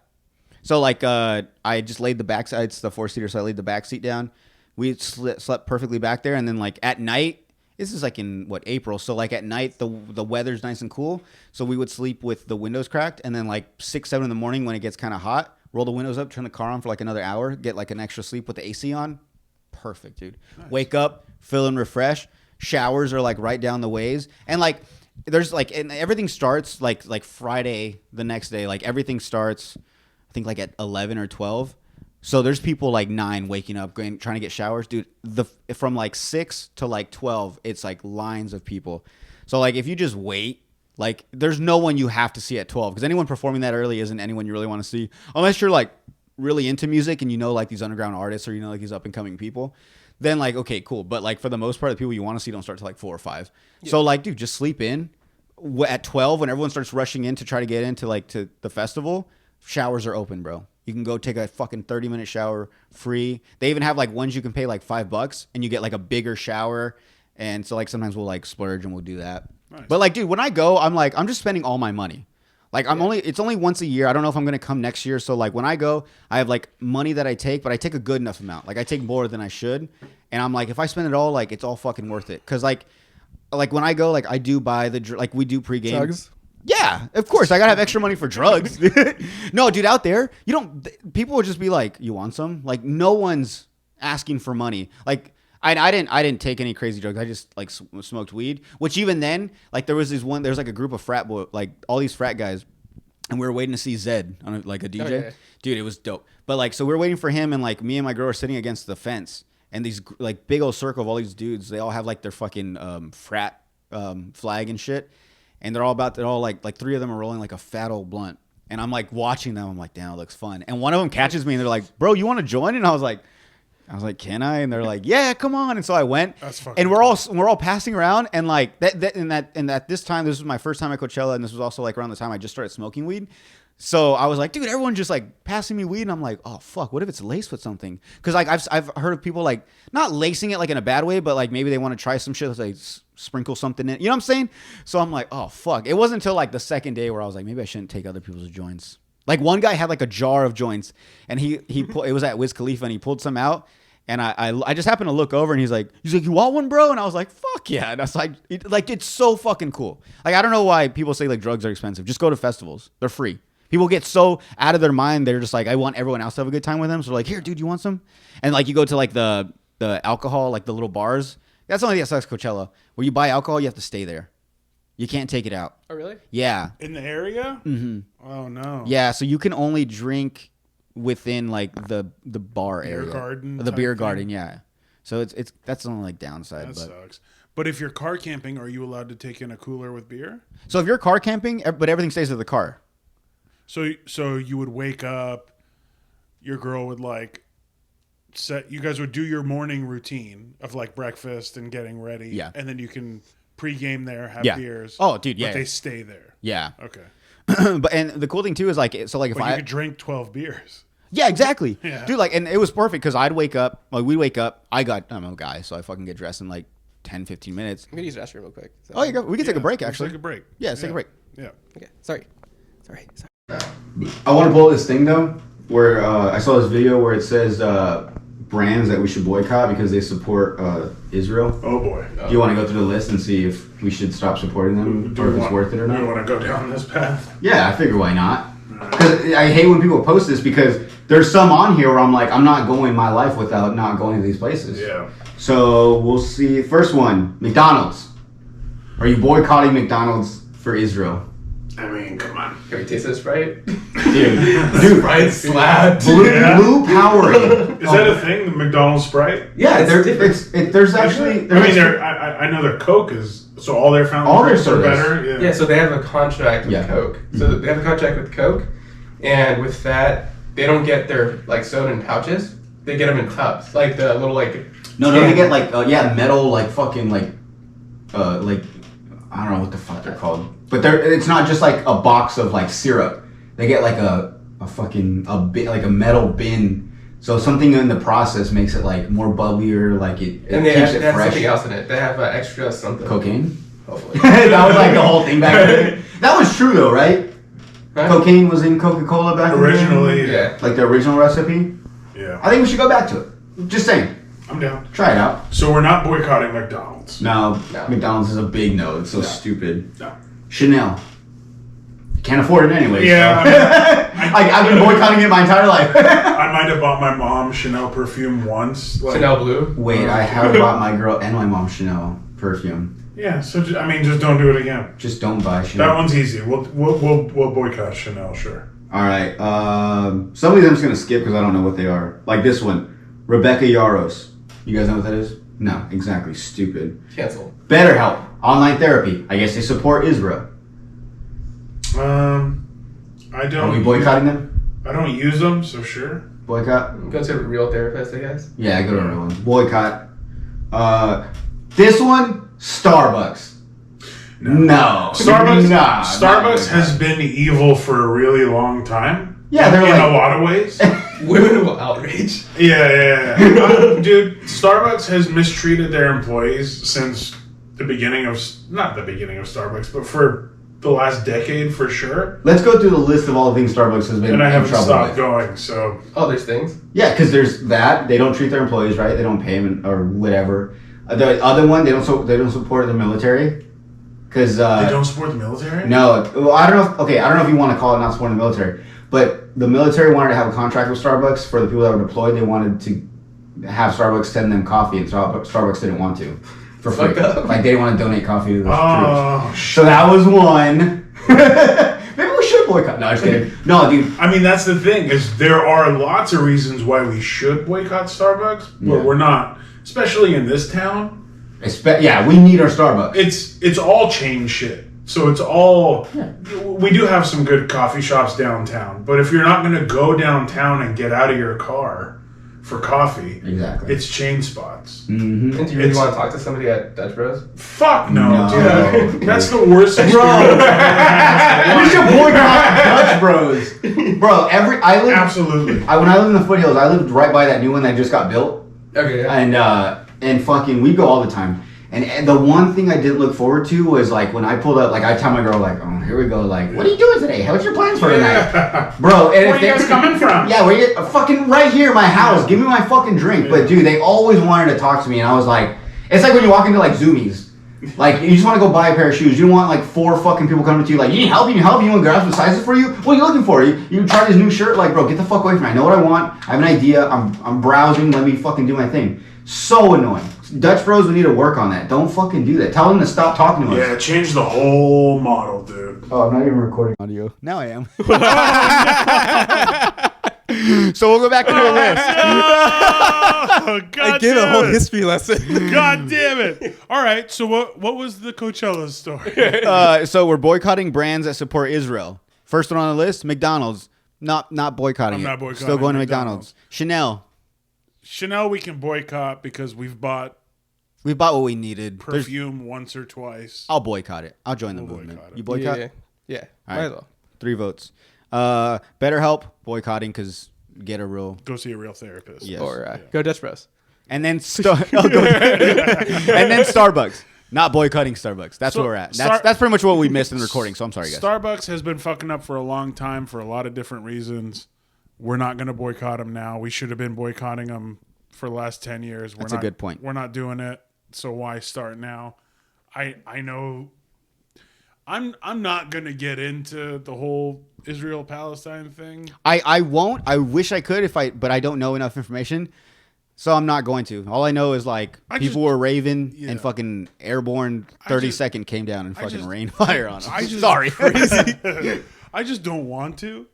So like, I just laid the backside. It's the 4-seater, so I laid the back seat down. We slept perfectly back there, and then like at night, this is like in April. So like at night, the weather's nice and cool. So we would sleep with the windows cracked, and then like 6, 7 in the morning when it gets kind of hot, roll the windows up, turn the car on for like another hour, get like an extra sleep with the AC on. Perfect, dude. Nice. Wake up, feel and refresh. Showers are like right down the ways, and like there's like, and everything starts like Friday the next day. Like, everything starts, I think, like at 11 or 12. So there's people like 9 waking up, trying to get showers, dude. From like 6 to like 12, it's like lines of people. So like, if you just wait, like, there's no one you have to see at 12, because anyone performing that early isn't anyone you really want to see, unless you're like really into music and you know like these underground artists, or you know like these up and coming people. Then like, okay, cool. But like, for the most part, the people you want to see don't start till like 4 or 5. Yeah. So like, dude, just sleep in at 12 when everyone starts rushing in to try to get into like to the festival. Showers are open, bro. You can go take a fucking 30-minute shower free. They even have like ones you can pay like $5 and you get like a bigger shower. And so like, sometimes we'll like splurge and we'll do that. Nice. But like, dude, when I go, I'm like, I'm just spending all my money. Like, it's only once a year. I don't know if I'm going to come next year. So like, when I go, I have like money that I take, but I take a good enough amount. Like, I take more than I should. And I'm like, if I spend it all, like, it's all fucking worth it. Cause like when I go, like, I do buy like we do pregame. Drugs? Yeah, of course. I gotta have extra money for drugs. No, dude, out there, people would just be like, you want some? Like, no one's asking for money. Like, I didn't take any crazy drugs. I just like smoked weed, which even then, like, there was like a group of frat boy, like all these frat guys, and we were waiting to see Zed on like a DJ. Oh, yeah. Dude, it was dope. But like, so we were waiting for him, and like me and my girl were sitting against the fence, and these like big old circle of all these dudes, they all have like their fucking frat flag and shit. And they're all like 3 of them are rolling like a fat old blunt. And I'm like watching them. I'm like, damn, it looks fun. And one of them catches me and they're like, bro, you want to join? And I was like, can I? And they're like, yeah, come on. And so I went. And we're all passing around. And like this time, this was my first time at Coachella. And this was also like around the time I just started smoking weed. So I was like, dude, everyone's just like passing me weed. And I'm like, oh, fuck, what if it's laced with something? Because like I've heard of people like not lacing it like in a bad way, but like maybe they want to try some shit. Like sprinkle something in. You know what I'm saying? So I'm like, oh, fuck. It wasn't until like the second day where I was like, maybe I shouldn't take other people's joints. Like, one guy had like a jar of joints, and he it was at Wiz Khalifa, and he pulled some out. And I just happened to look over, and he's like, you want one, bro? And I was like, fuck yeah. And I was like, it's so fucking cool. Like, I don't know why people say like drugs are expensive. Just go to festivals. They're free. People get so out of their mind. They're just like, I want everyone else to have a good time with them. So like, here, dude, you want some? And like, you go to like the alcohol, like the little bars. That's the only thing that sucks Coachella. Where you buy alcohol, you have to stay there. You can't take it out. Oh, really? Yeah. In the area? Mm-hmm. Oh, no. Yeah, so you can only drink within like the bar area. The beer garden, yeah. So that's the only like downside. That sucks. But if you're car camping, are you allowed to take in a cooler with beer? So if you're car camping, but everything stays at the car. So you would wake up, your girl would like you guys would do your morning routine of like breakfast and getting ready. Yeah. And then you can pregame there, have beers. Oh, dude, yeah. But they stay there. Yeah. Okay. And the cool thing too is like, so like if you could drink 12 beers. Yeah, exactly. Yeah. Dude, like, and it was perfect because I'd wake up, like, we'd wake up. I'm a guy, so I fucking get dressed in like 10, 15 minutes. I'm gonna use the restroom real quick. So. Oh, you go. We can take a break, actually. Let's take a break. Yeah, let's take a break. Yeah. Okay. Sorry. I want to pull this thing, though, where I saw this video where it says brands that we should boycott because they support Israel. Oh, boy. Do you want to go through the list and see if we should stop supporting them or if it's worth it or not? Do you want to go down this path? Yeah, I figure why not. Because I hate when people post this because there's some on here where I'm like, I'm not going my life without not going to these places. Yeah. So we'll see. First one, McDonald's. Are you boycotting McDonald's for Israel? I mean, come on. Have you tasted Sprite? Dude, Sprite slapped. Blue Powerade. Is that a thing, the McDonald's Sprite? Yeah, there's actually. I mean, I know their Coke is, so all their fountain drinks are better. Yeah, so they have a contract with Coke. So they have a contract with Coke, and with that, they don't get their like soda in pouches. They get them in tubs, like the little like. No, they get like metal like fucking like I don't know what the fuck they're called, but it's not just like a box of like syrup. They get like a metal bin. So something in the process makes it like more bubblier, like it and they keeps have, it they have fresh. something else in it. They have extra something. Cocaine. Hopefully. That was like the whole thing back then. That was true though, right? Huh? Cocaine was in Coca-Cola back originally. then? Yeah. Like the original recipe. Yeah. I think we should go back to it. Just saying. I'm down. Try it out. So we're not boycotting McDonald's. No. McDonald's is a big no. It's so stupid. No. Chanel. Can't afford it anyway. Yeah. So. I've been boycotting it my entire life. I might have bought my mom Chanel perfume once. Like, Chanel Blue. Wait, I have bought my girl and my mom Chanel perfume. Yeah. So just don't do it again. Just don't buy Chanel. That one's easy. We'll boycott Chanel. Sure. All right. Some of these I'm just gonna skip because I don't know what they are. Like this one, Rebecca Yaros. You guys know what that is? No, exactly. Stupid. Cancel. BetterHelp. Online therapy. I guess they support Israel. I don't. Are we boycotting them? I don't use them, so sure. Boycott? Go to a real therapist, I guess. Yeah, I go to another one. Boycott. This one, Starbucks. No. Starbucks has been evil for a really long time. Yeah, they're in like a lot of ways. Women will outrage. Yeah. Dude, Starbucks has mistreated their employees since the beginning of, not the beginning of Starbucks, but for the last decade for sure. Let's go through the list of all the things Starbucks has been and I in haven't trouble stopped with. going, so. Oh, there's things? Yeah, because there's that. They don't treat their employees right. They don't pay them or whatever. The other one, they don't support the military. Because they don't support the military? No. Well, I don't know if you want to call it not supporting the military. But the military wanted to have a contract with Starbucks for the people that were deployed. They wanted to have Starbucks send them coffee, and Starbucks didn't want to. For free. Like, they didn't want to donate coffee to the troops. So that was one. Maybe we should boycott. No, just kidding. No, dude. I mean, that's the thing, is there are lots of reasons why we should boycott Starbucks, but we're not. Especially in this town. Yeah, we need our Starbucks. It's all chain shit. So it's all, we do have some good coffee shops downtown, but if you're not going to go downtown and get out of your car for coffee, exactly, it's chain spots. Mm-hmm. And do you really want to talk to somebody at Dutch Bros? Fuck no, dude. That's the worst experience. We should boycott Dutch Bros. Bro, absolutely. When I lived in the foothills, I lived right by that new one that just got built. Okay, yeah. And fucking, we go all the time. And the one thing I didn't look forward to was like when I pulled up, like I tell my girl like, oh, here we go, like, what are you doing today? What's your plans for tonight, bro? And where are you guys coming from? Yeah, where you fucking right here, my house. Give me my fucking drink. But dude, they always wanted to talk to me, and I was like, it's like when you walk into like Zoomies, like you just want to go buy a pair of shoes. You don't want like 4 fucking people coming to you like, you need help? You want to grab some sizes for you? What are you looking for? You try this new shirt? Like, bro, get the fuck away from me. I know what I want. I have an idea. I'm browsing. Let me fucking do my thing. So annoying. Dutch Bros, we need to work on that. Don't fucking do that. Tell them to stop talking to us. Yeah, change the whole model, dude. Oh, I'm not even recording audio. Now I am. So we'll go back to the list. I gave a whole history lesson. God damn it. All right, so what was the Coachella story? So we're boycotting brands that support Israel. First one on the list, McDonald's. Not boycotting I'm it. not boycotting Still going to McDonald's. McDonald's. Chanel. Chanel we can boycott because we've bought what we needed. perfume once or twice. I'll boycott it. I'll join the movement. boycott it. You boycott? Yeah. All Might right. as well. 3 votes. BetterHelp, boycotting because get a real. Go see a real therapist. Yes. Or go Dutch Bros. And then and then Starbucks. Not boycotting Starbucks. That's where we're at. That's pretty much what we missed in the recording. So I'm sorry, guys. Starbucks has been fucking up for a long time for a lot of different reasons. We're not going to boycott them now. We should have been boycotting them for the last 10 years. That's a good point. We're not doing it. So why start now? I know I'm not going to get into the whole Israel-Palestine thing. I won't. I wish I could but I don't know enough information. So I'm not going to. All I know is people were raving and fucking airborne 30-second came down and fucking rained fire on them. Sorry. Crazy. I just don't want to.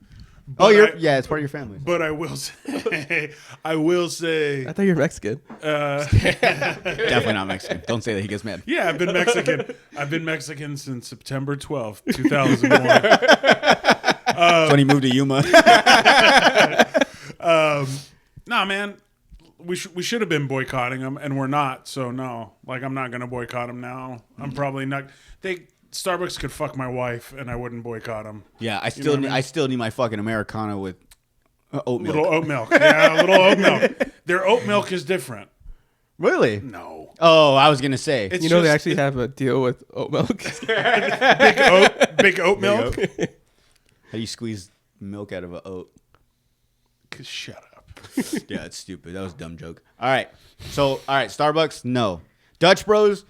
Oh, it's part of your family. But I will say, I thought you were Mexican. Definitely not Mexican. Don't say that, he gets mad. Yeah, I've been Mexican. I've been Mexican since September 12th, 2001. That's when he moved to Yuma. Nah, man. We should have been boycotting them, and we're not. So no, I'm not gonna boycott them now. I'm probably not. Starbucks could fuck my wife, and I wouldn't boycott them. Yeah, I still need my fucking Americano with oat milk. Little oat milk. Yeah, little oat milk. Their oat milk is different. Really? No. Oh, I was gonna say. They actually have a deal with oat milk. big oat milk. How do you squeeze milk out of an oat? Shut up. Yeah, it's stupid. That was a dumb joke. All right. Starbucks, no. Dutch Bros,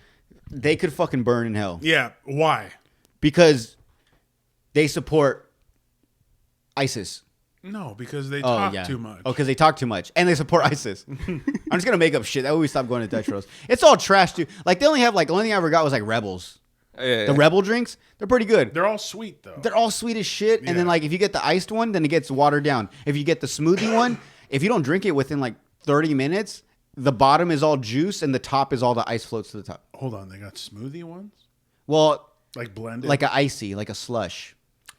they could fucking burn in hell. Yeah. Why? Because they support ISIS. No, because they talk too much. Oh, because they talk too much. And they support ISIS. I'm just going to make up shit. That way we stop going to Dutch Bros. It's all trash, dude. They only have, the only thing I ever got was, Rebels. Yeah. The Rebel drinks, they're pretty good. They're all sweet, though. They're all sweet as shit. Yeah. And then, if you get the iced one, then it gets watered down. If you get the smoothie one, if you don't drink it within, 30 minutes, the bottom is all juice and the top is all the ice floats to the top. Hold on. They got smoothie ones? Well, blended? Like an icy, like a slush.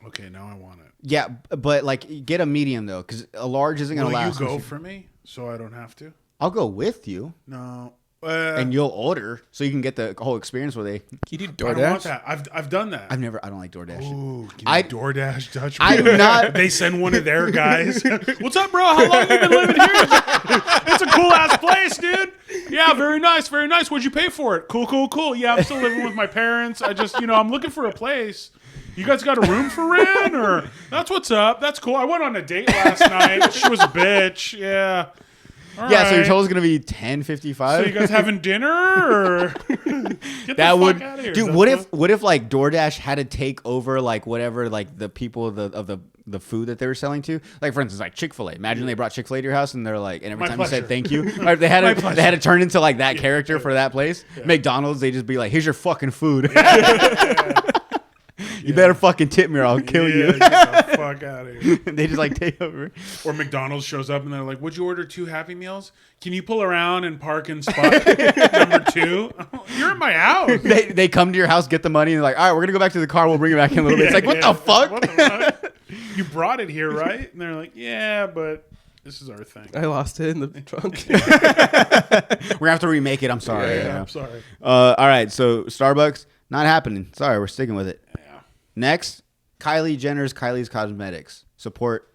Okay, now I want it. Yeah, but, get a medium, though, because a large isn't going to last. Will you go for me so I don't have to? I'll go with you. No. And you'll order so you can get the whole experience where they. Can you do DoorDash? I don't want DoorDash? that. I've done that. I don't like DoorDash. Ooh, DoorDash Dutch. I do not. They send one of their guys. What's up, bro? How long you been living here? It's a cool ass place, dude. Yeah, very nice, very nice. What'd you pay for it? Cool. Yeah, I'm still living with my parents. I just, I'm looking for a place. You guys got a room for rent, or that's what's up? That's cool. I went on a date last night. She was a bitch. Yeah. All yeah, right. so your total's gonna be $10.55. So you guys having dinner? Or get that the would, fuck out of here. dude. What if DoorDash had to take over whatever the people of the food that they were selling to? For instance, Chick-fil-A. Imagine they brought Chick-fil-A to your house and they're and every time you said thank you, they had to turn into that character for that place. Yeah. McDonald's, they just be here's your fucking food. You better fucking tip me or I'll kill you. Get the fuck out of here. They just take over. Or McDonald's shows up and they're like, would you order 2 Happy Meals? Can you pull around and park in spot number 2? You're in my house. They come to your house, get the money, and they're all right, we're going to go back to the car. We'll bring it back in a little bit. It's what the fuck? What the fuck? You brought it here, right? And they're like, yeah, but this is our thing. I lost it in the trunk. We're going to have to remake it. I'm sorry. Yeah, I'm sorry. All right, so Starbucks, not happening. Sorry, we're sticking with it. Yeah. Next, Kylie's Cosmetics. Support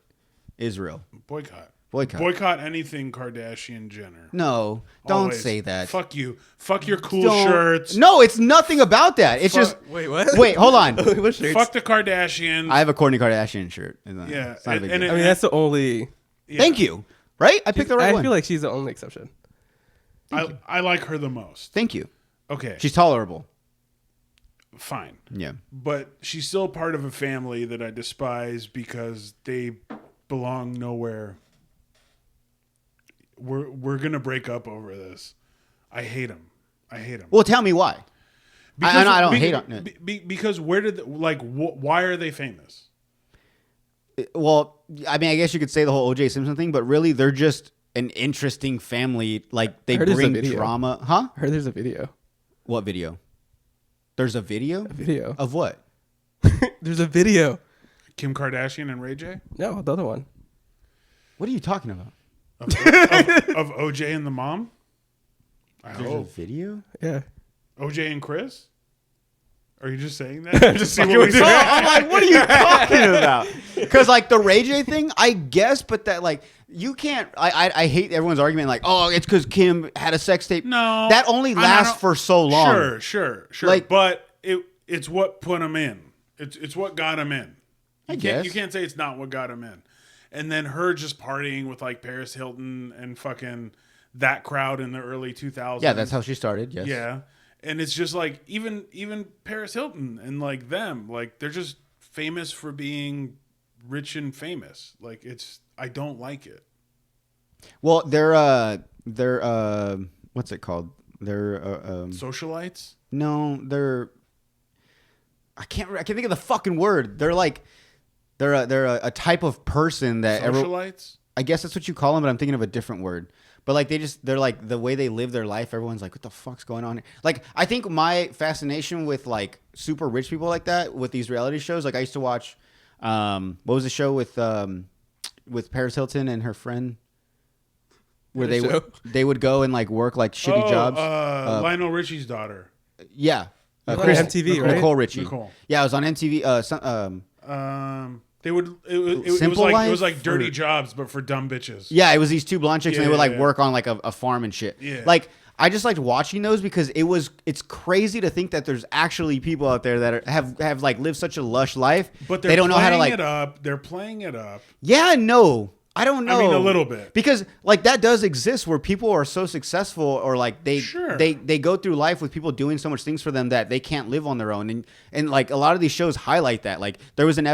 Israel. Boycott anything Kardashian Jenner. No, don't Always. say that. Fuck you. Fuck your cool shirts. No, it's nothing about that. It's just. Wait, what? Wait, hold on. What shirts? Fuck the Kardashians. I have a Kourtney Kardashian shirt. Yeah. It's not a big And deal. I mean, that's the only. Yeah. Thank you. Right? I picked the right one. I feel like she's the only exception. I like her the most. Thank you. Okay. She's tolerable. Fine. Yeah. But she's still part of a family that I despise because they belong nowhere. We're going to break up over this. I hate them. Well, tell me why. I don't hate on it. Because where did why are they famous? Well, I mean, I guess you could say the whole O.J. Simpson thing, but really they're just an interesting family. They bring drama. Huh? I heard there's a video. What video? There's a video? A video. Of what? There's a video. Kim Kardashian and Ray J? No, the other one. What are you talking about? of OJ and the mom? I There's a hope. video? Yeah. OJ and Chris? Are you just saying that? Just see fucking what we with do? you. I'm like, what are you talking about? Because like the Ray J thing, I guess, but that like you can't. I hate everyone's argument like, oh, it's because Kim had a sex tape. No, that only lasts for so long. Sure. Like- but it's what put him in. It's what got him in. I guess You can't say it's not what got him in. And then her just partying with like Paris Hilton and fucking that crowd in the early 2000s. Yeah, that's how she started. Yes. Yeah. And it's just like even Paris Hilton and like them, like they're just famous for being rich and famous. Like I don't like it. Well, they're what's it called? They're Socialites? no, they're I can't think of the fucking word. They're like they're a type of person that Socialites? I guess that's what you call them, but I'm thinking of a different word. But like they're like the way they live their life. Everyone's like, what the fuck's going on here? Like I think my fascination with like super rich people like that with these reality shows. Like I used to watch, what was the show with Paris Hilton and her friend, where they would go and like work like shitty jobs. Lionel Richie's daughter. Yeah, On MTV, right? Nicole Richie. Nicole. Yeah, it was on MTV. They would it was Simple like Life it was like dirty or- jobs, but for dumb bitches. Yeah, it was these two blonde chicks, and they would like Yeah. work on like a farm and shit. Yeah. Like I just liked watching those because it's crazy to think that there's actually people out there that have like lived such a lush life, But they don't know how to like. it up. They're playing it up. Yeah, no, I don't know. I mean, a little bit. Because like that does exist where people are so successful or like they Sure. they go through life with people doing so much things for them that they can't live on their own. And like a lot of these shows highlight that. Like there was it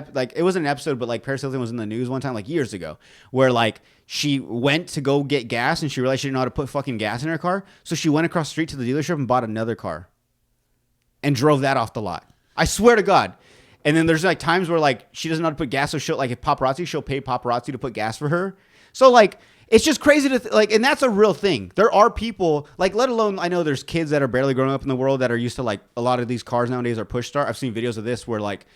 wasn't an episode, but like Paris Hilton was in the news one time like years ago where like she went to go get gas and she realized she didn't know how to put fucking gas in her car. So she went across the street to the dealership and bought another car and drove that off the lot. I swear to God. And then there's like times where like she doesn't know how to put gas, so if she'll pay paparazzi to put gas for her. So like it's just crazy to like, and that's a real thing. There are people like, let alone I know there's kids that are barely growing up in the world that are used to like a lot of these cars nowadays are push start. I've seen videos of this where like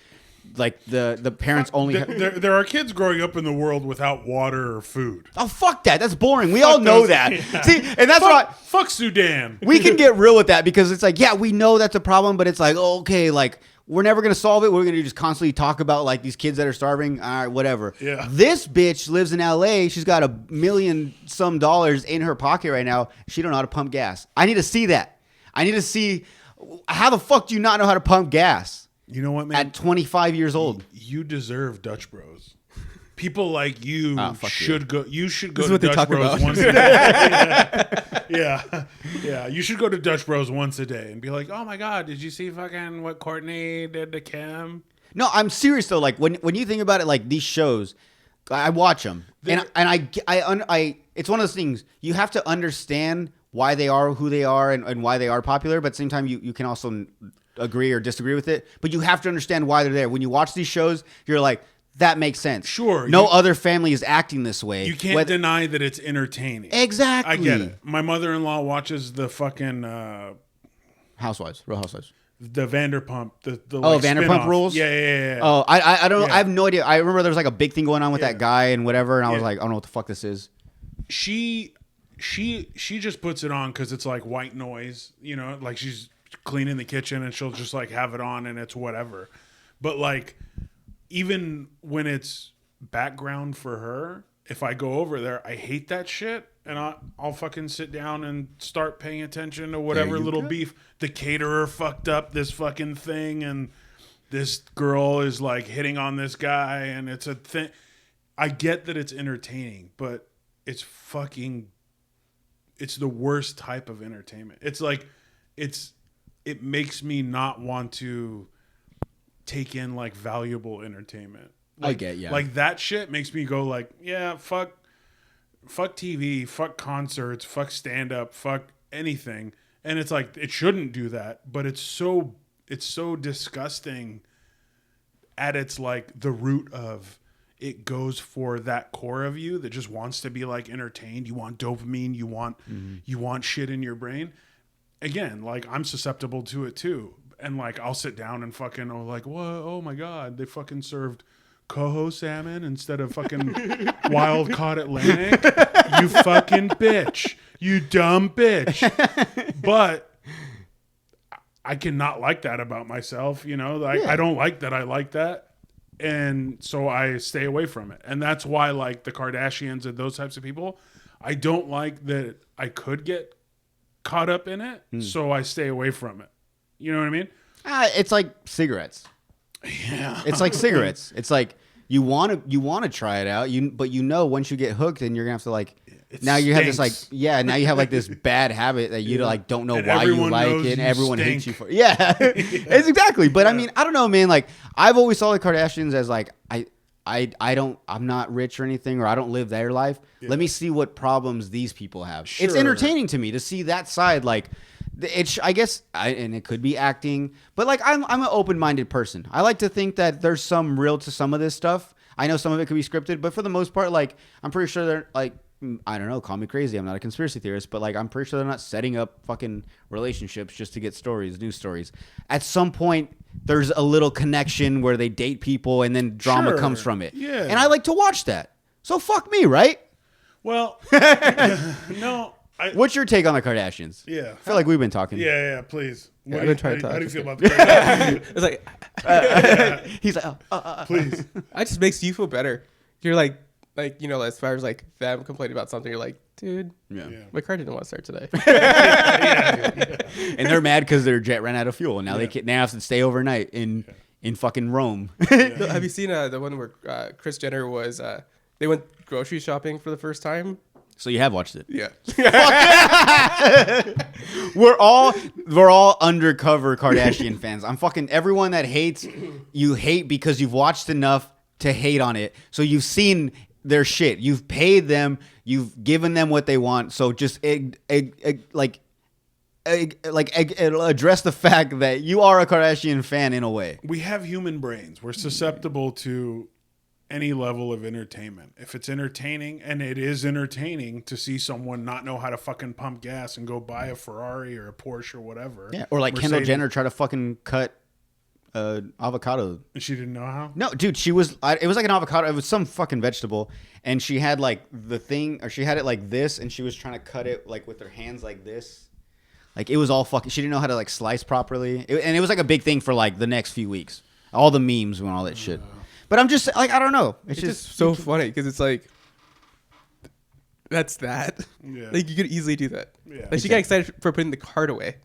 the parents only. There are kids growing up in the world without water or food. Oh fuck that! That's boring. We all know those- that. yeah. See, and that's why Fuck Sudan. we can get real with that because it's like, yeah, we know that's a problem, but it's like, oh, okay, like we're never gonna solve it. We're gonna just constantly talk about like these kids that are starving. All right, whatever. Yeah. This bitch lives in LA. She's got $1 million some in her pocket right now. She don't know how to pump gas. I need to see that. I need to see how the fuck do you not know how to pump gas You know what, man? at 25 years old? You deserve Dutch Bros. People like you fuck should go. You should go This is to what they Dutch talk Bros about. once a day. Yeah. You should go to Dutch Bros once a day and be like, "Oh my God, did you see fucking what Courtney did to Kim?" No, I'm serious though. Like when you think about it, like these shows, I watch them, and I it's one of those things you have to understand why they are who they are and why they are popular, but at the same time you can also agree or disagree with it. But you have to understand why they're there. When you watch these shows, you're like, that makes sense. Sure. No other family is acting this way. You can't deny that it's entertaining. Exactly. I get it. My mother-in-law watches the fucking Real Housewives. the Vanderpump. The Vanderpump spin-off. Rules? Yeah. Oh, I don't know. Yeah. I have no idea. I remember there was like a big thing going on with Yeah. that guy and whatever, and I was Yeah. like, I don't know what the fuck this is. She just puts it on because it's like white noise, you know, like she's cleaning the kitchen and she'll just like have it on and it's whatever. But like, even when it's background for her, if I go over there, I hate that shit, and I'll fucking sit down and start paying attention to whatever little beef. The caterer fucked up this fucking thing, and this girl is like hitting on this guy, and it's a thing. I get that it's entertaining, but it's the worst type of entertainment. It's like it makes me not want to take in like valuable entertainment. Like, I get, yeah. Like that shit makes me go like, yeah, fuck TV, fuck concerts, fuck stand up, fuck anything. And it's like it shouldn't do that, but it's so disgusting at its like the root of it goes for that core of you that just wants to be like entertained. You want dopamine, you want shit in your brain. Again, like I'm susceptible to it too. And like I'll sit down and fucking like, what? Oh my God, they fucking served coho salmon instead of fucking wild caught Atlantic. You fucking bitch. You dumb bitch. But I cannot like that about myself, you know? Like I don't like that I like that. And so I stay away from it. And that's why, like, the Kardashians and those types of people, I don't like that I could get caught up in it, so I stay away from it. You know what I mean? It's like cigarettes. Yeah. It's like cigarettes. It's like you want to try it out, but you know once you get hooked, and you're gonna have to like. Now you have this like now you have like this bad habit that you like don't know why you like it, and everyone hates you for it. Yeah, it's exactly. But I mean, I don't know, man. Like I've always saw the Kardashians as like I'm not rich or anything, or I don't live their life. Yeah. Let me see what problems these people have. Sure. It's entertaining to me to see that side. Like, I guess, and it could be acting, but like I'm an open-minded person. I like to think that there's some real to some of this stuff. I know some of it could be scripted, but for the most part, like I'm pretty sure they're like, I don't know, call me crazy. I'm not a conspiracy theorist, but like I'm pretty sure they're not setting up fucking relationships just to get stories, news stories. At some point, there's a little connection where they date people and then drama comes from it. Yeah. And I like to watch that. So fuck me, right? Well, no. What's your take on the Kardashians? Yeah. I feel like we've been talking. Yeah, please. Yeah, I've been trying to talk. How do you feel about the Kardashians? It's like, he's like, please. it just makes you feel better. You're like, you know, as far as like them complaining about something, you're like, dude, my car didn't want to start today. And they're mad because their jet ran out of fuel, and now they have to stay overnight in fucking Rome. Have you seen the one where Kris Jenner was? They went grocery shopping for the first time. So you have watched it? Yeah. We're all undercover Kardashian fans. I'm fucking everyone that hates you hate because you've watched enough to hate on it. So you've seen their shit. You've paid them. You've given them what they want. So just address the fact that you are a Kardashian fan in a way. We have human brains. We're susceptible to any level of entertainment. If it's entertaining, and it is entertaining to see someone not know how to fucking pump gas and go buy a Ferrari or a Porsche or whatever. Yeah, or like Kendall Jenner try to fucking cut avocado. And she didn't know how? No, dude, it was like an avocado. It was some fucking vegetable. And she had like the thing, or she had it like this, and she was trying to cut it like with her hands like this. Like it was all fucking, she didn't know how to like slice properly. And it was like a big thing for like the next few weeks. All the memes and all that shit. But I'm just like, I don't know. It's just so funny because it's like, that's that. Yeah. Like you could easily do that. Yeah. Like she got excited for putting the card away.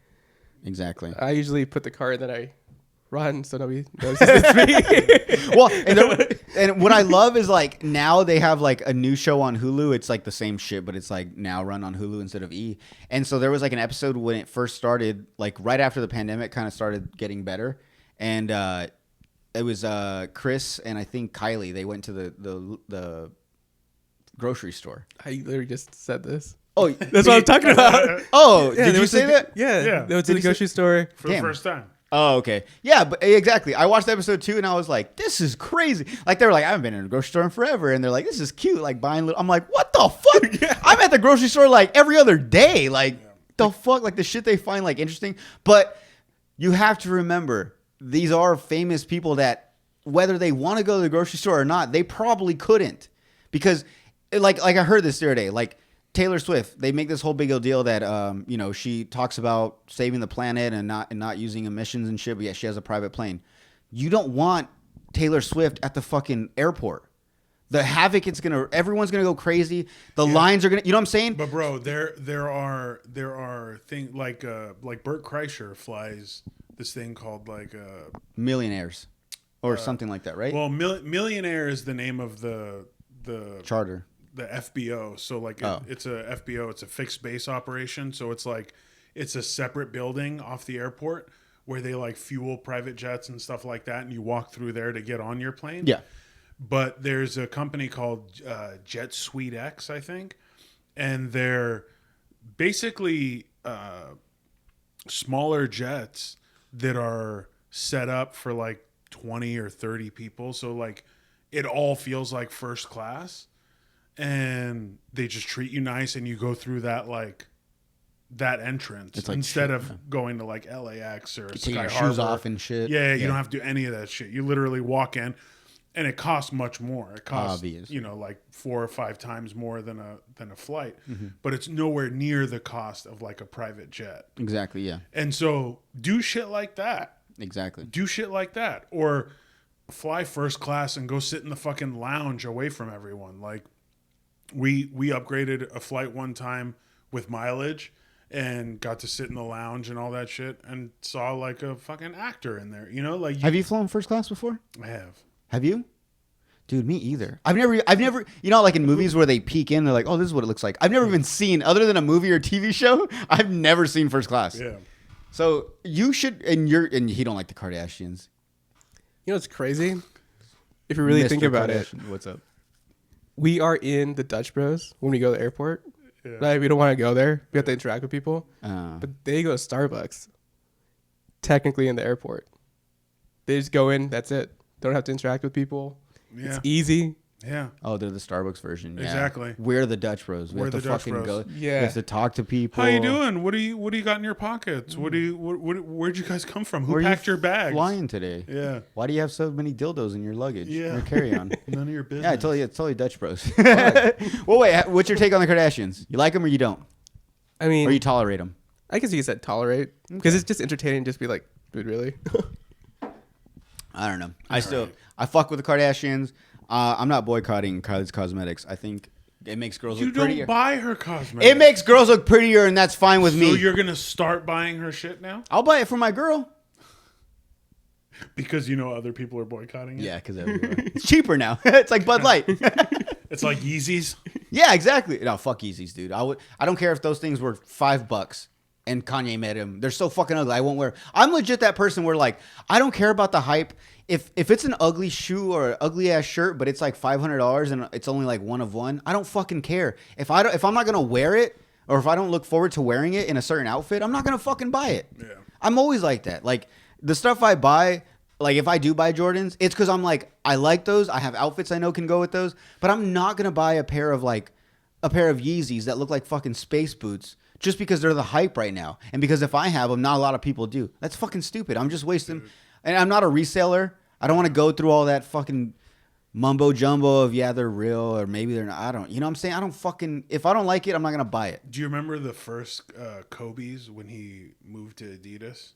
Exactly. I usually put the card and then I run so nobody knows it's me. Well, and what I love is like now they have like a new show on Hulu. It's like the same shit, but it's like now run on Hulu instead of E. And so there was like an episode when it first started, like right after the pandemic kind of started getting better. And it was Chris and I think Kylie. They went to the grocery store. I literally just said this. Oh, that's what I'm talking about. Oh, yeah, did you say that? Yeah. They went to the grocery store for the first time. Oh, okay. Yeah, but exactly. I watched episode 2 and I was like, this is crazy. Like, they were like, I haven't been in a grocery store in forever. And they're like, this is cute. Like, buying little. I'm like, what the fuck? Yeah. I'm at the grocery store like every other day. Like, the fuck? Like, the shit they find like interesting. But you have to remember, these are famous people that, whether they want to go to the grocery store or not, they probably couldn't. Because, like I heard this the other day, like, Taylor Swift, they make this whole big deal that she talks about saving the planet and not using emissions and shit, but yet she has a private plane. You don't want Taylor Swift at the fucking airport. The havoc everyone's gonna go crazy. The lines are gonna, you know what I'm saying? But bro, there are things like Bert Kreischer flies this thing called like Millionaires or something like that, right? Well, Millionaire is the name of the charter. The FBO. So like it's a FBO, it's a fixed base operation. So it's like it's a separate building off the airport where they like fuel private jets and stuff like that, and you walk through there to get on your plane. Yeah. But there's a company called Jet Suite X, I think, and they're basically smaller jets that are set up for like 20 or 30 people. So like it all feels like first class. And they just treat you nice, and you go through that entrance like instead of going to like LAX or you take your shoes off and shit. Yeah, you don't have to do any of that shit. You literally walk in, and it costs much more. It costs, Obvious. like 4 or 5 times more than a flight, but it's nowhere near the cost of like a private jet. Exactly. Yeah. And so do shit like that. Exactly. Do shit like that, or fly first class and go sit in the fucking lounge away from everyone. Like we upgraded a flight one time with mileage and got to sit in the lounge and all that shit and saw like a fucking actor in there. Like Have you flown first class before? I have. Have you? Dude, me either. I've never, like in movies where they peek in, they're like, oh, this is what it looks like. I've never even seen, other than a movie or TV show, I've never seen first class. Yeah. So you should, and he don't like the Kardashians. It's crazy. If you really think about it, what's up? we are in the Dutch Bros when we go to the airport. Yeah. Like, we don't want to go there. We have to interact with people. But they go to Starbucks, technically in the airport. They just go in. That's it. Don't have to interact with people. Yeah. It's easy. Yeah. Oh, they're the Starbucks version. Yeah. Exactly. We're the Dutch Bros. We We're have to the Dutch fucking Bros. go. Yeah. We have to talk to people. How you doing? What do you got in your pockets? Where'd you guys come from? Who Where are you packed your bags? Flying today. Yeah. Why do you have so many dildos in your luggage? Yeah. In your carry-on. None of your business. Yeah, it's totally Dutch Bros. Well, wait. What's your take on the Kardashians? You like them or you don't? I mean, Or you tolerate them? I guess you said tolerate because it's just entertaining. Just be like, dude, really? I don't know. I fuck with the Kardashians. I'm not boycotting Kylie's cosmetics. I think it makes girls You look don't prettier. buy her cosmetics. It makes girls look prettier, and that's fine with So me. you're gonna start buying her shit now I'll buy it for my girl. because other people are boycotting it. Yeah, because it's cheaper now. It's like Bud Light. It's like Yeezys. Yeah, exactly. No, fuck Yeezys, dude. I don't care if those things were $5 and Kanye made them. They're so fucking ugly. I won't wear. I'm legit that person where like I don't care about the hype. If it's an ugly shoe or an ugly ass shirt, but it's like $500 and it's only like one of one, I don't fucking care. If I'm not gonna wear it or if I don't look forward to wearing it in a certain outfit, I'm not gonna fucking buy it. Yeah. I'm always like that. Like the stuff I buy. Like, if I do buy Jordans, it's because I'm like, I like those. I have outfits I know can go with those. But I'm not going to buy a pair of Yeezys that look like fucking space boots just because they're the hype right now. And because if I have them, not a lot of people do. That's fucking stupid. I'm just wasting. And I'm not a reseller. I don't want to go through all that fucking mumbo jumbo of, yeah, they're real or maybe they're not. I don't. You know what I'm saying? I don't fucking. If I don't like it, I'm not going to buy it. Do you remember the first Kobe's when he moved to Adidas?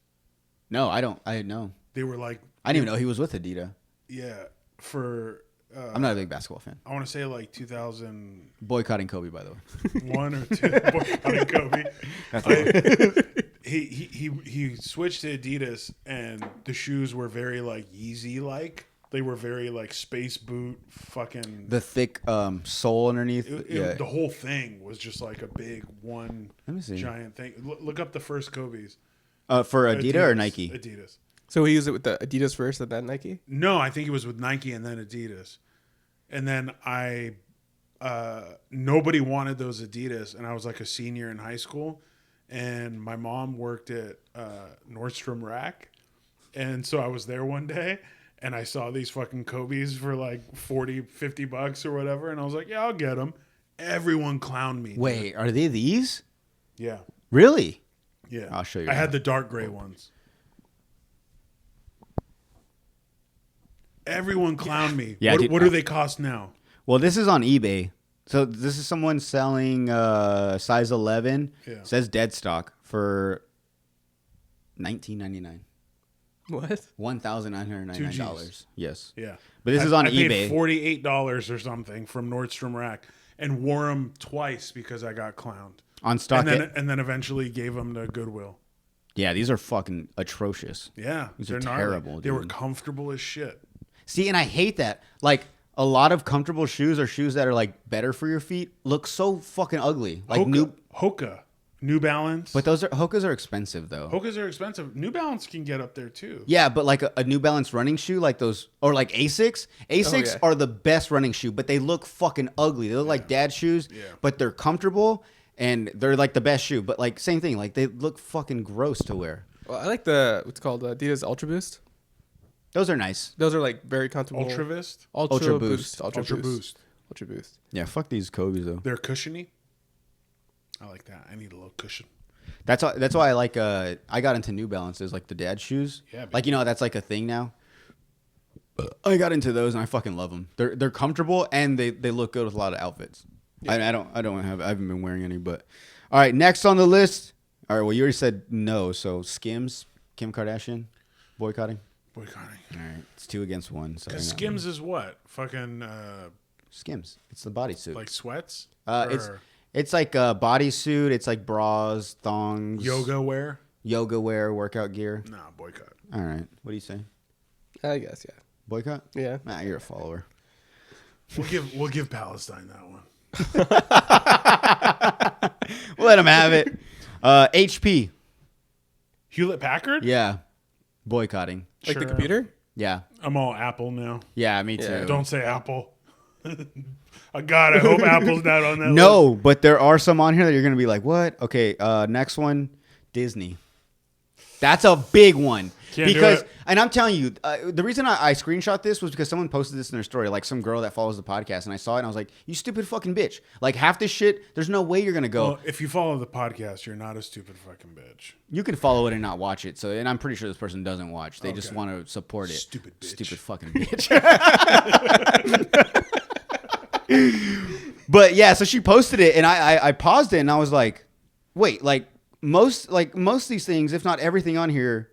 No, I don't. I know. They were like. I didn't even know he was with Adidas. Yeah. For. I'm not a big basketball fan. I want to say like 2001 Boycotting Kobe, by the way. or 2. Boycotting Kobe. He switched to Adidas and the shoes were very like Yeezy like. They were very like space boot fucking. The thick sole underneath. Yeah. The whole thing was just like a big one. Let me see. Giant thing. Look up the first Kobe's. For Adidas or Nike? Adidas. So we use it with the Adidas first and then Nike? No, I think it was with Nike and then Adidas. And then nobody wanted those Adidas, and I was like a senior in high school, and my mom worked at Nordstrom Rack, and so I was there one day, and I saw these fucking Kobe's for like $40-$50 or whatever, and I was like, yeah, I'll get them. Everyone clowned me. Wait, are they these? Yeah. Really? Yeah. I'll show you. I had the dark gray ones. Everyone clowned me. Yeah, what do they cost now? Well, this is on eBay. So this is someone selling size 11. Yeah. Says dead stock for $19.99. What? $1,999. Yes. Yeah. But this is on I eBay. paid $48 or something from Nordstrom Rack and wore them twice because I got clowned. On stock. And then eventually gave them to Goodwill. Yeah, these are fucking atrocious. Yeah. These are gnarly. terrible, They were dude. comfortable as shit. See, and I hate that. Like, a lot of comfortable shoes or shoes that are, like, better for your feet look so fucking ugly. Like, Hoka. New Balance. But Hokas are expensive, though. Hokas are expensive. New Balance can get up there, too. Yeah, but like a New Balance running shoe, like those, or like Asics. Asics are the best running shoe, but they look fucking ugly. They look like dad shoes, but they're comfortable and they're like the best shoe. But like same thing, like they look fucking gross to wear. Well, I like what's called Adidas Ultra Boost. Those are nice. Those are like very comfortable. Ultravist? Ultra Boost. Ultra Boost. Yeah, fuck these Kobe's though. They're cushiony. I like that. I need a little cushion. That's why I like I got into New Balances, like the dad shoes. Yeah, like that's like a thing now. I got into those and I fucking love them. They're comfortable and they look good with a lot of outfits. Yeah. I haven't been wearing any, but all right. Next on the list. All right. Well, you already said no. So Skims, Kim Kardashian, boycotting. Boycotting. All right. It's 2 against 1. So Skims is what? Fucking. Skims. It's the bodysuit. Like sweats. It's like a bodysuit. It's like bras, thongs, yoga wear, workout gear. Nah, boycott. All right. What do you say? I guess, yeah. Boycott? Yeah. Nah, you're a follower. We'll give Palestine that one. We'll let him have it. HP. Hewlett Packard? Yeah. Boycotting. Like the computer? Yeah. I'm all Apple now. Yeah, me too. Yeah. Don't say Apple. God, I hope Apple's not on that list. No, but there are some on here that you're going to be like, what? Okay, next one, Disney. That's a big one. Can't do it. And I'm telling you, the reason I screenshot this was because someone posted this in their story, like some girl that follows the podcast, and I saw it and I was like, you stupid fucking bitch. Like half this shit, there's no way you're going to go. Well, if you follow the podcast, you're not a stupid fucking bitch. You can follow it and not watch it. So, and I'm pretty sure this person doesn't watch. They just Okay. want to support it. Stupid bitch. Stupid fucking bitch. But yeah, so she posted it and I paused it and I was like, wait, most of these things, if not everything on here,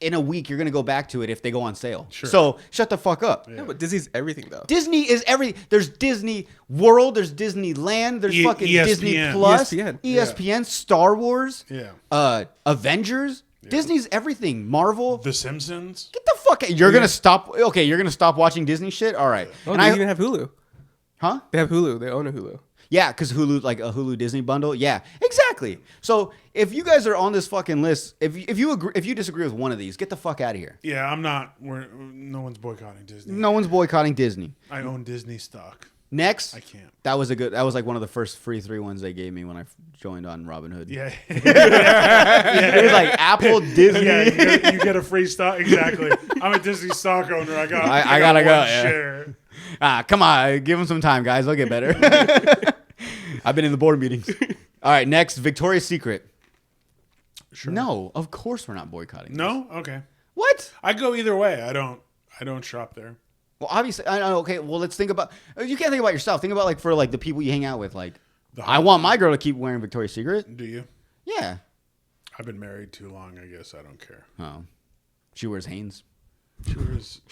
in a week you're gonna go back to it if they go on sale. Sure. So shut the fuck up. Yeah, but Disney's everything though. Disney is everything. There's Disney World, there's Disneyland, there's fucking ESPN. Disney Plus, ESPN. ESPN, Star Wars, Yeah. Avengers. Disney's everything. Marvel. The Simpsons. Get the fuck out. You're gonna stop. Okay, you're gonna stop watching Disney shit. All right. Oh, And they even have Hulu. huh? They have Hulu. They own a Hulu. Yeah, because Hulu, like a Hulu Disney bundle. Yeah, exactly. So if you guys are on this fucking list, if you disagree with one of these, get the fuck out of here. Yeah, I'm not. No one's boycotting Disney. No one's boycotting Disney. I own Disney stock. Next, I can't. That was like one of the first free 3 ones they gave me when I joined on Robinhood. Yeah. It was like Apple, Disney. Yeah, you get a free stock. Exactly. I'm a Disney stock owner. I gotta go. one Yeah. share. Come on, give them some time, guys. They'll get better. I've been in the board meetings. All right, next, Victoria's Secret. Sure. No, of course we're not boycotting. No? Okay. What? I go either way. I don't shop there. Well, obviously, I know. Okay, well, let's think about. You can't think about yourself. Think about like for like the people you hang out with. Like, I want my girl to keep wearing Victoria's Secret. Do you? Yeah. I've been married too long. I guess I don't care. Oh, she wears Hanes. She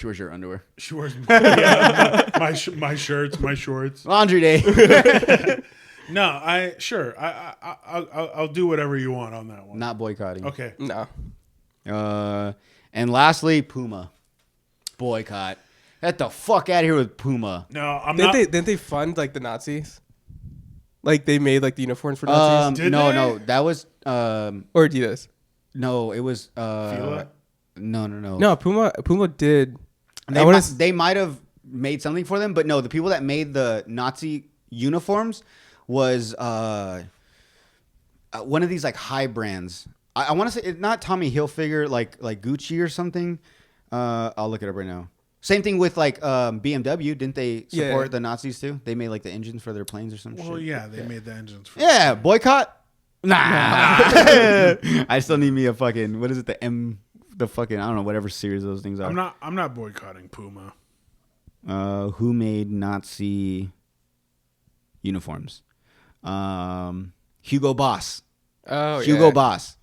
wears your underwear. She wears my shirts, my shorts. Laundry day. No, I'll do whatever you want on that one. Not boycotting. Okay. No. And lastly, Puma. Boycott. Get the fuck out of here with Puma. No, I'm Didn't not. Didn't they fund like the Nazis? Like they made like the uniforms for Nazis? Did they? No, that was Or Adidas? no, it was Fila? No. No, Puma did. They might have made something for them, but no, the people that made the Nazi uniforms was one of these like high brands. I want to say it's not Tommy Hilfiger, like Gucci or something. I'll look it up right now. Same thing with like BMW. Didn't they support the Nazis too? They made like the engines for their planes or some shit. Well, yeah, they made the engines for Yeah, boycott? Nah. I still need me a fucking, what is it, the fucking, I don't know, whatever series those things are. I'm not boycotting Puma. Who made Nazi uniforms? Hugo Boss. Oh, Hugo yeah. Boss.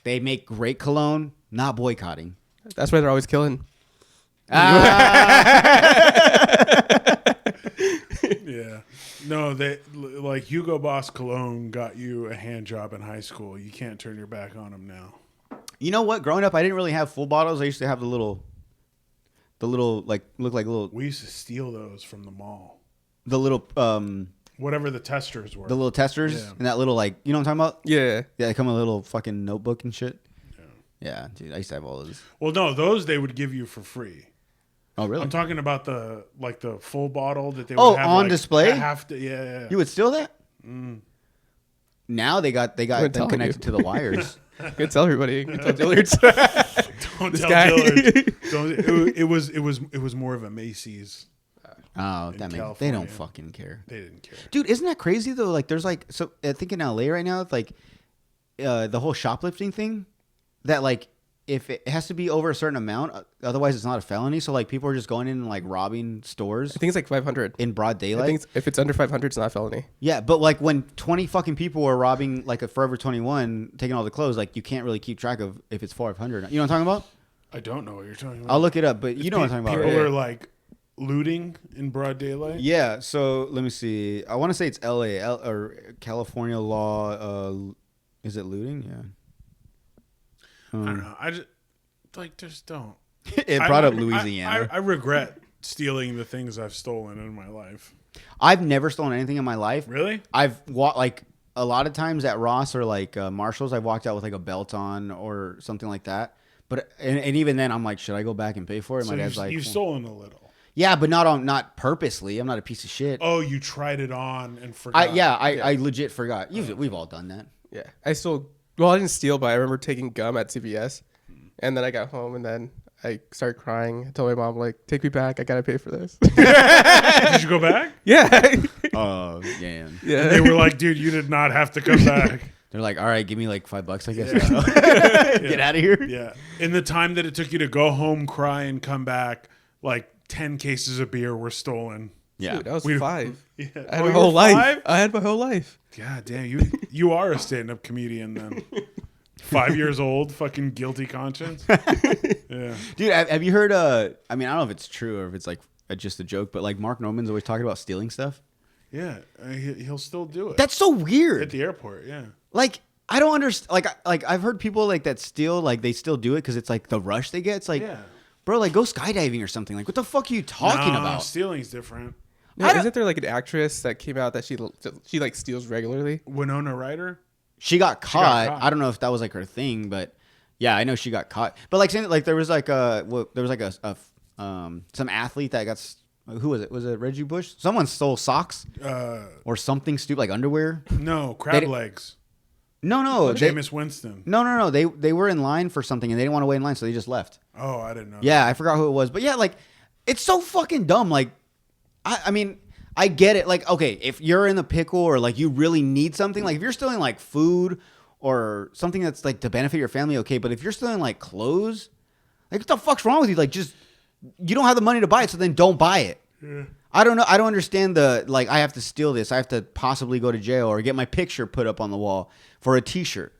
They make great cologne, not boycotting. That's why they're always killing. Yeah. No, they like Hugo Boss cologne got you a hand job in high school. You can't turn your back on them now. You know what? Growing up, I didn't really have full bottles. I used to have the little like look like little We used to steal those from the mall. the little Whatever the testers were. the little testers Yeah. and that little like, you know what I'm talking about? Yeah. Yeah, they come in a little fucking notebook and shit. Yeah. Yeah, dude, I used to have all those. Well, no, those they would give you for free. Oh, really? I'm talking about the full bottle that they would Oh, have on like, display? Have to, yeah. You would steal that? Now they got them telling connected you. to the wires. Good tell everybody. Good tell Dillard's. Don't This tell guy. Dillard. It was more of a Macy's. Oh, In that they California. don't fucking care. They didn't care. Dude, isn't that crazy though? Like there's like, so I think in LA right now, it's like the whole shoplifting thing that like if it has to be over a certain amount, otherwise it's not a felony. So like people are just going in and like robbing stores. I think it's like 500 in broad daylight. I think if it's under 500, it's not a felony. Yeah, but like when 20 fucking people are robbing like a Forever 21, taking all the clothes, like you can't really keep track of if it's 500. You know what I'm talking about? I don't know what you're talking about. I'll look it up, but you know what I'm talking about. People Right? are like looting in broad daylight. Yeah. So let me see. I want to say it's L.A. or California law. Is it looting? Yeah. I don't know. I just just don't. It brought up Louisiana. I regret stealing the things I've stolen in my life. I've never stolen anything in my life. Really? I've walked like a lot of times at Ross or like Marshalls. I've walked out with like a belt on or something like that. But and even then, I'm like, should I go back and pay for it? So my dad's like, you've stolen a little. Yeah, but not purposely. I'm not a piece of shit. Oh, you tried it on and forgot. I legit forgot. We've all done that. Yeah, I stole. Well, I didn't steal, but I remember taking gum at CVS, and then I got home and then I started crying. I told my mom like, "Take me back. I gotta pay for this." Did you go back? Yeah. Oh, damn. Yeah. And they were like, "Dude, you did not have to come back." They're like, all right, give me like $5, I guess. Get out of here. Yeah. In the time that it took you to go home, cry, and come back, like 10 cases of beer were stolen. Yeah. Dude, that was We- 5. Yeah. I had my whole life. I had my whole life. God damn, you are a stand-up comedian then. 5 years old, fucking guilty conscience. Yeah. Dude, have you heard, I mean, I don't know if it's true or if it's like just a joke, but like Mark Norman's always talking about stealing stuff. Yeah. He'll still do it. That's so weird. At the airport, yeah. Like, I don't understand. Like I've heard people like that steal, like they still do it because it's like the rush they get. It's like, Yeah. bro, like go skydiving or something. Like, what the fuck are you talking about? Stealing's different. No, isn't there like an actress that came out that she like steals regularly? Winona Ryder? She got caught. caught. I don't know if that was like her thing, but yeah, I know she got caught. But like saying like there was like some athlete that got. Who was it? Was it Reggie Bush? Someone stole socks or something stupid like underwear. No, crab legs. No. Jameis Winston. No. They were in line for something and they didn't want to wait in line, so they just left. Oh, I didn't know. Yeah, I forgot who it was, but yeah, like it's so fucking dumb. Like, I mean, I get it. Like, okay, if you're in the pickle or like you really need something, like if you're stealing like food or something that's like to benefit your family, okay. But if you're stealing like clothes, like what the fuck's wrong with you? Like, just you don't have the money to buy it, so then don't buy it. Yeah. I don't know. I don't understand the like. I have to steal this. I have to possibly go to jail or get my picture put up on the wall for a T-shirt.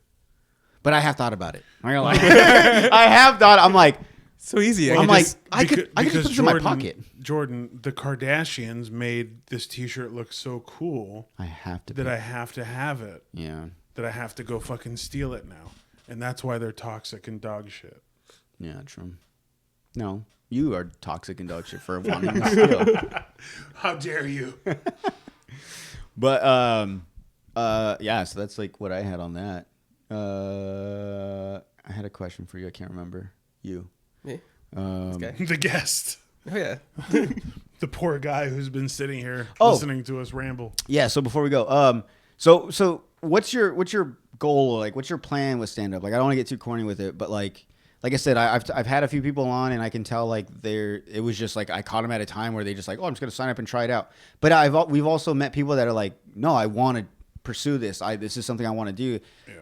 But I have thought about it. I have thought. I'm like, so easy. I'm like, I could just put this in my pocket. Jordan, the Kardashians made this T-shirt look so cool. I have to. That I have to have it. Yeah. That I have to go fucking steal it now, and that's why they're toxic and dog shit. Yeah, true. No, you are toxic and dog shit for wanting to steal. How dare you? But yeah. So that's like what I had on that. I had a question for you. I can't remember. You. Me? Okay. The guest. Oh yeah. The poor guy who's been sitting here listening to us ramble. Yeah. So before we go, so what's your goal? Like, what's your plan with stand up? Like, I don't want to get too corny with it, but like I said, I've had a few people on, and I can tell like it was just like I caught them at a time where they just like, oh, I'm just gonna sign up and try it out. But we've also met people that are like, no, I want to pursue this. This is something I want to do. Yeah.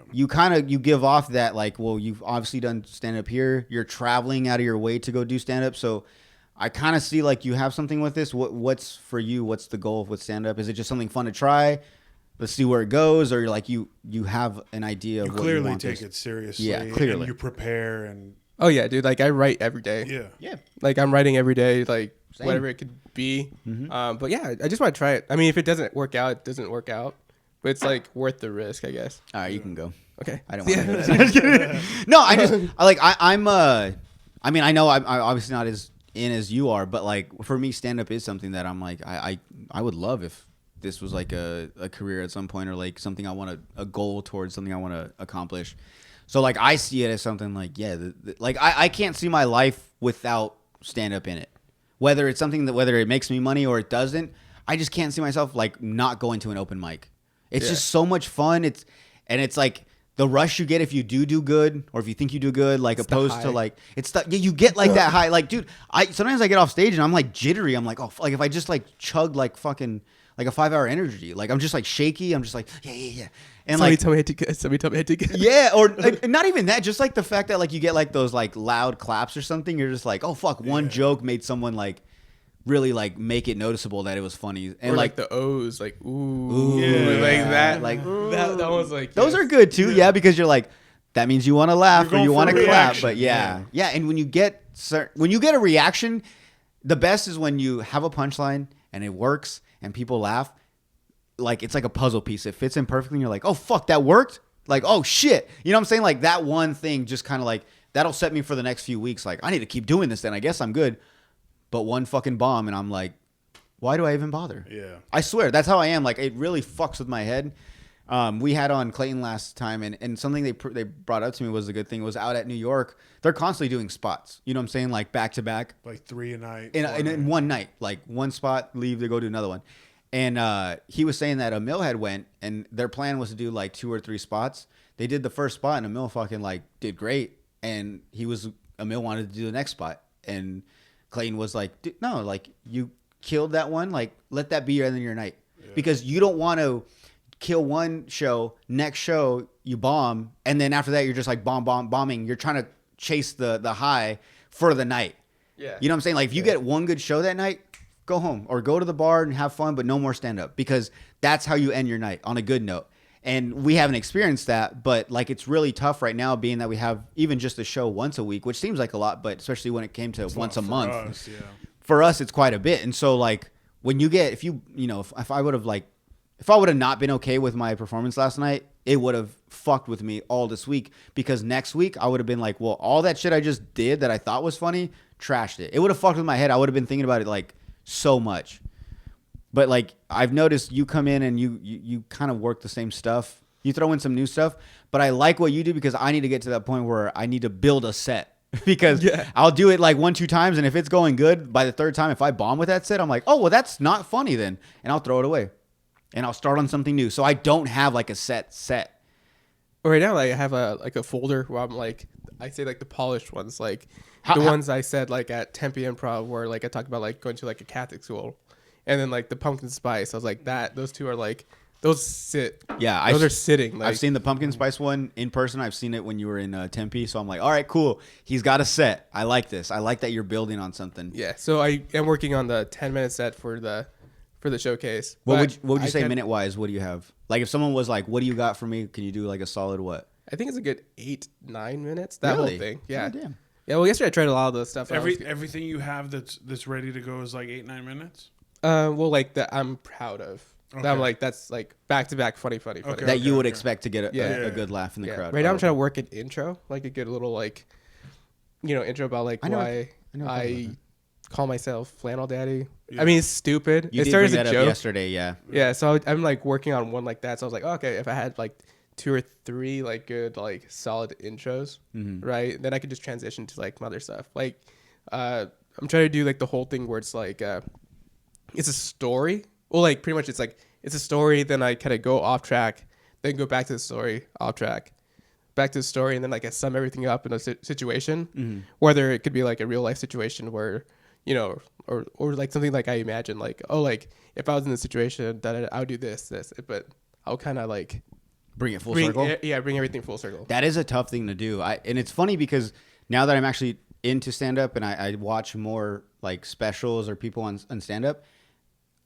You give off that like, well, you've obviously done stand up here. You're traveling out of your way to go do stand up, so I kind of see like you have something with this. What's for you? What's the goal with stand up? Is it just something fun to try? Let's see where it goes, or like you have an idea of what you clearly want take it seriously. Yeah, clearly. And you prepare and. Oh yeah, dude. Like I write every day. Yeah. Like I'm writing every day, like Same. whatever it could be. Mm-hmm. But yeah, I just want to try it. I mean, if it doesn't work out, it doesn't work out. But it's like worth the risk, I guess. All right, you can go. Okay. I don't want to do that. No, I mean, I know I'm obviously not as in as you are, but like for me, stand up is something that I'm like, I would love if this was like a career at some point, or like something a goal towards something I want to accomplish. So like I see it as something like, yeah, like I can't see my life without stand up in it. Whether it's something whether it makes me money or it doesn't, I just can't see myself like not going to an open mic. It's just so much fun. It's like the rush you get if you do good, or if you think you do good, like it's opposed to like you get like that high. Like, dude, sometimes I get off stage and I'm like jittery. I'm like, oh, like if I just like chugged like fucking like a 5-hour energy. Like I'm just like shaky. I'm just like yeah. And somebody like tell me I had to get. yeah, or not even that. Just like the fact that like you get like those like loud claps or something. You're just like, oh fuck, one joke made someone like really like make it noticeable that it was funny. And or like the O's, like ooh, like that, like that was like those are good too. Yeah, because you're like that means you want to laugh or you want to clap. But yeah. And when you get a reaction, the best is when you have a punchline and it works and people laugh. Like it's like a puzzle piece. It fits in perfectly and you're like, oh fuck, that worked? Like, oh shit. You know what I'm saying? Like that one thing just kind of like that'll set me for the next few weeks. Like I need to keep doing this then. I guess I'm good. But one fucking bomb and I'm like, why do I even bother? Yeah. I swear, that's how I am. Like it really fucks with my head. We had on Clayton last time and something they brought up to me was a good thing. It was out at New York. They're constantly doing spots. You know what I'm saying? Like back to back. Like 3 a night. In one night. Like one spot, leave, they go do another one. And he was saying that Emil had went, and their plan was to do like 2 or 3 spots. They did the first spot, and Emil fucking like did great. And Emil wanted to do the next spot, and Clayton was like, no, like you killed that one. Like let that be your end of your night, because you don't want to kill one show. Next show you bomb, and then after that you're just like bombing. You're trying to chase the high for the night. Yeah, you know what I'm saying? Like if you get one good show that night, go home or go to the bar and have fun, but no more stand up, because that's how you end your night, on a good note. And we haven't experienced that, but like it's really tough right now, being that we have even just a show once a week, which seems like a lot, but especially when it came to once a month, for us it's quite a bit. And so like when you get, if I would have not been okay with my performance last night, it would have fucked with me all this week, because next week I would have been like, well, all that shit I just did that I thought was funny, trashed it. It would have fucked with my head. I would have been thinking about it like so much. But like I've noticed you come in and you kind of work the same stuff. You throw in some new stuff, but I like what you do, because I need to get to that point where I need to build a set, because I'll do it like 1-2 times, and if it's going good, by the 3rd time, if I bomb with that set, I'm like, oh well, that's not funny then, and I'll throw it away, and I'll start on something new. So I don't have like a set. Right now, like I have a folder where I'm like, I say like the polished ones, like ones I said like at Tempe Improv, where like I talked about like going to like a Catholic school. And then like the pumpkin spice, I was like those two are like, those sit. Yeah, those are sitting. Like, I've seen the pumpkin spice one in person. I've seen it when you were in Tempe. So I'm like, all right, cool. He's got a set. I like this. I like that you're building on something. Yeah. So I am working on the 10-minute set for the showcase. What would you say minute wise? What do you have? Like if someone was like, what do you got for me? Can you do like a solid what? I think it's a good 8-9 minutes. That really? whole thing. Yeah. Oh, damn. Yeah. Well, yesterday I tried a lot of those stuff. Everything you have that's ready to go is like 8-9 minutes. Well, like that I'm proud of. Okay. I'm like, that's like back to back funny. Okay, that you would expect to get a good laugh in the crowd. Right now I'm trying to work an intro, like a good little like, intro about like why I call myself Flannel Daddy. Yeah. I mean, it's stupid. It started as a joke yesterday. Yeah. Yeah. So I'm like working on one like that. So I was like, okay, if I had like 2 or 3 like good like solid intros, right, then I could just transition to like some other stuff. Like, I'm trying to do like the whole thing where it's like, it's a story. Well, like pretty much it's like it's a story. Then I kind of go off track, then go back to the story, off track, back to the story, and then like I sum everything up in a situation. Whether it could be like a real life situation where, or like something like I imagine like, oh, like if I was in this situation, that I would do this, but I'll kind of like bring it full circle. Yeah, bring everything full circle. That is a tough thing to do. And it's funny because now that I'm actually into stand up and I watch more like specials or people on stand up.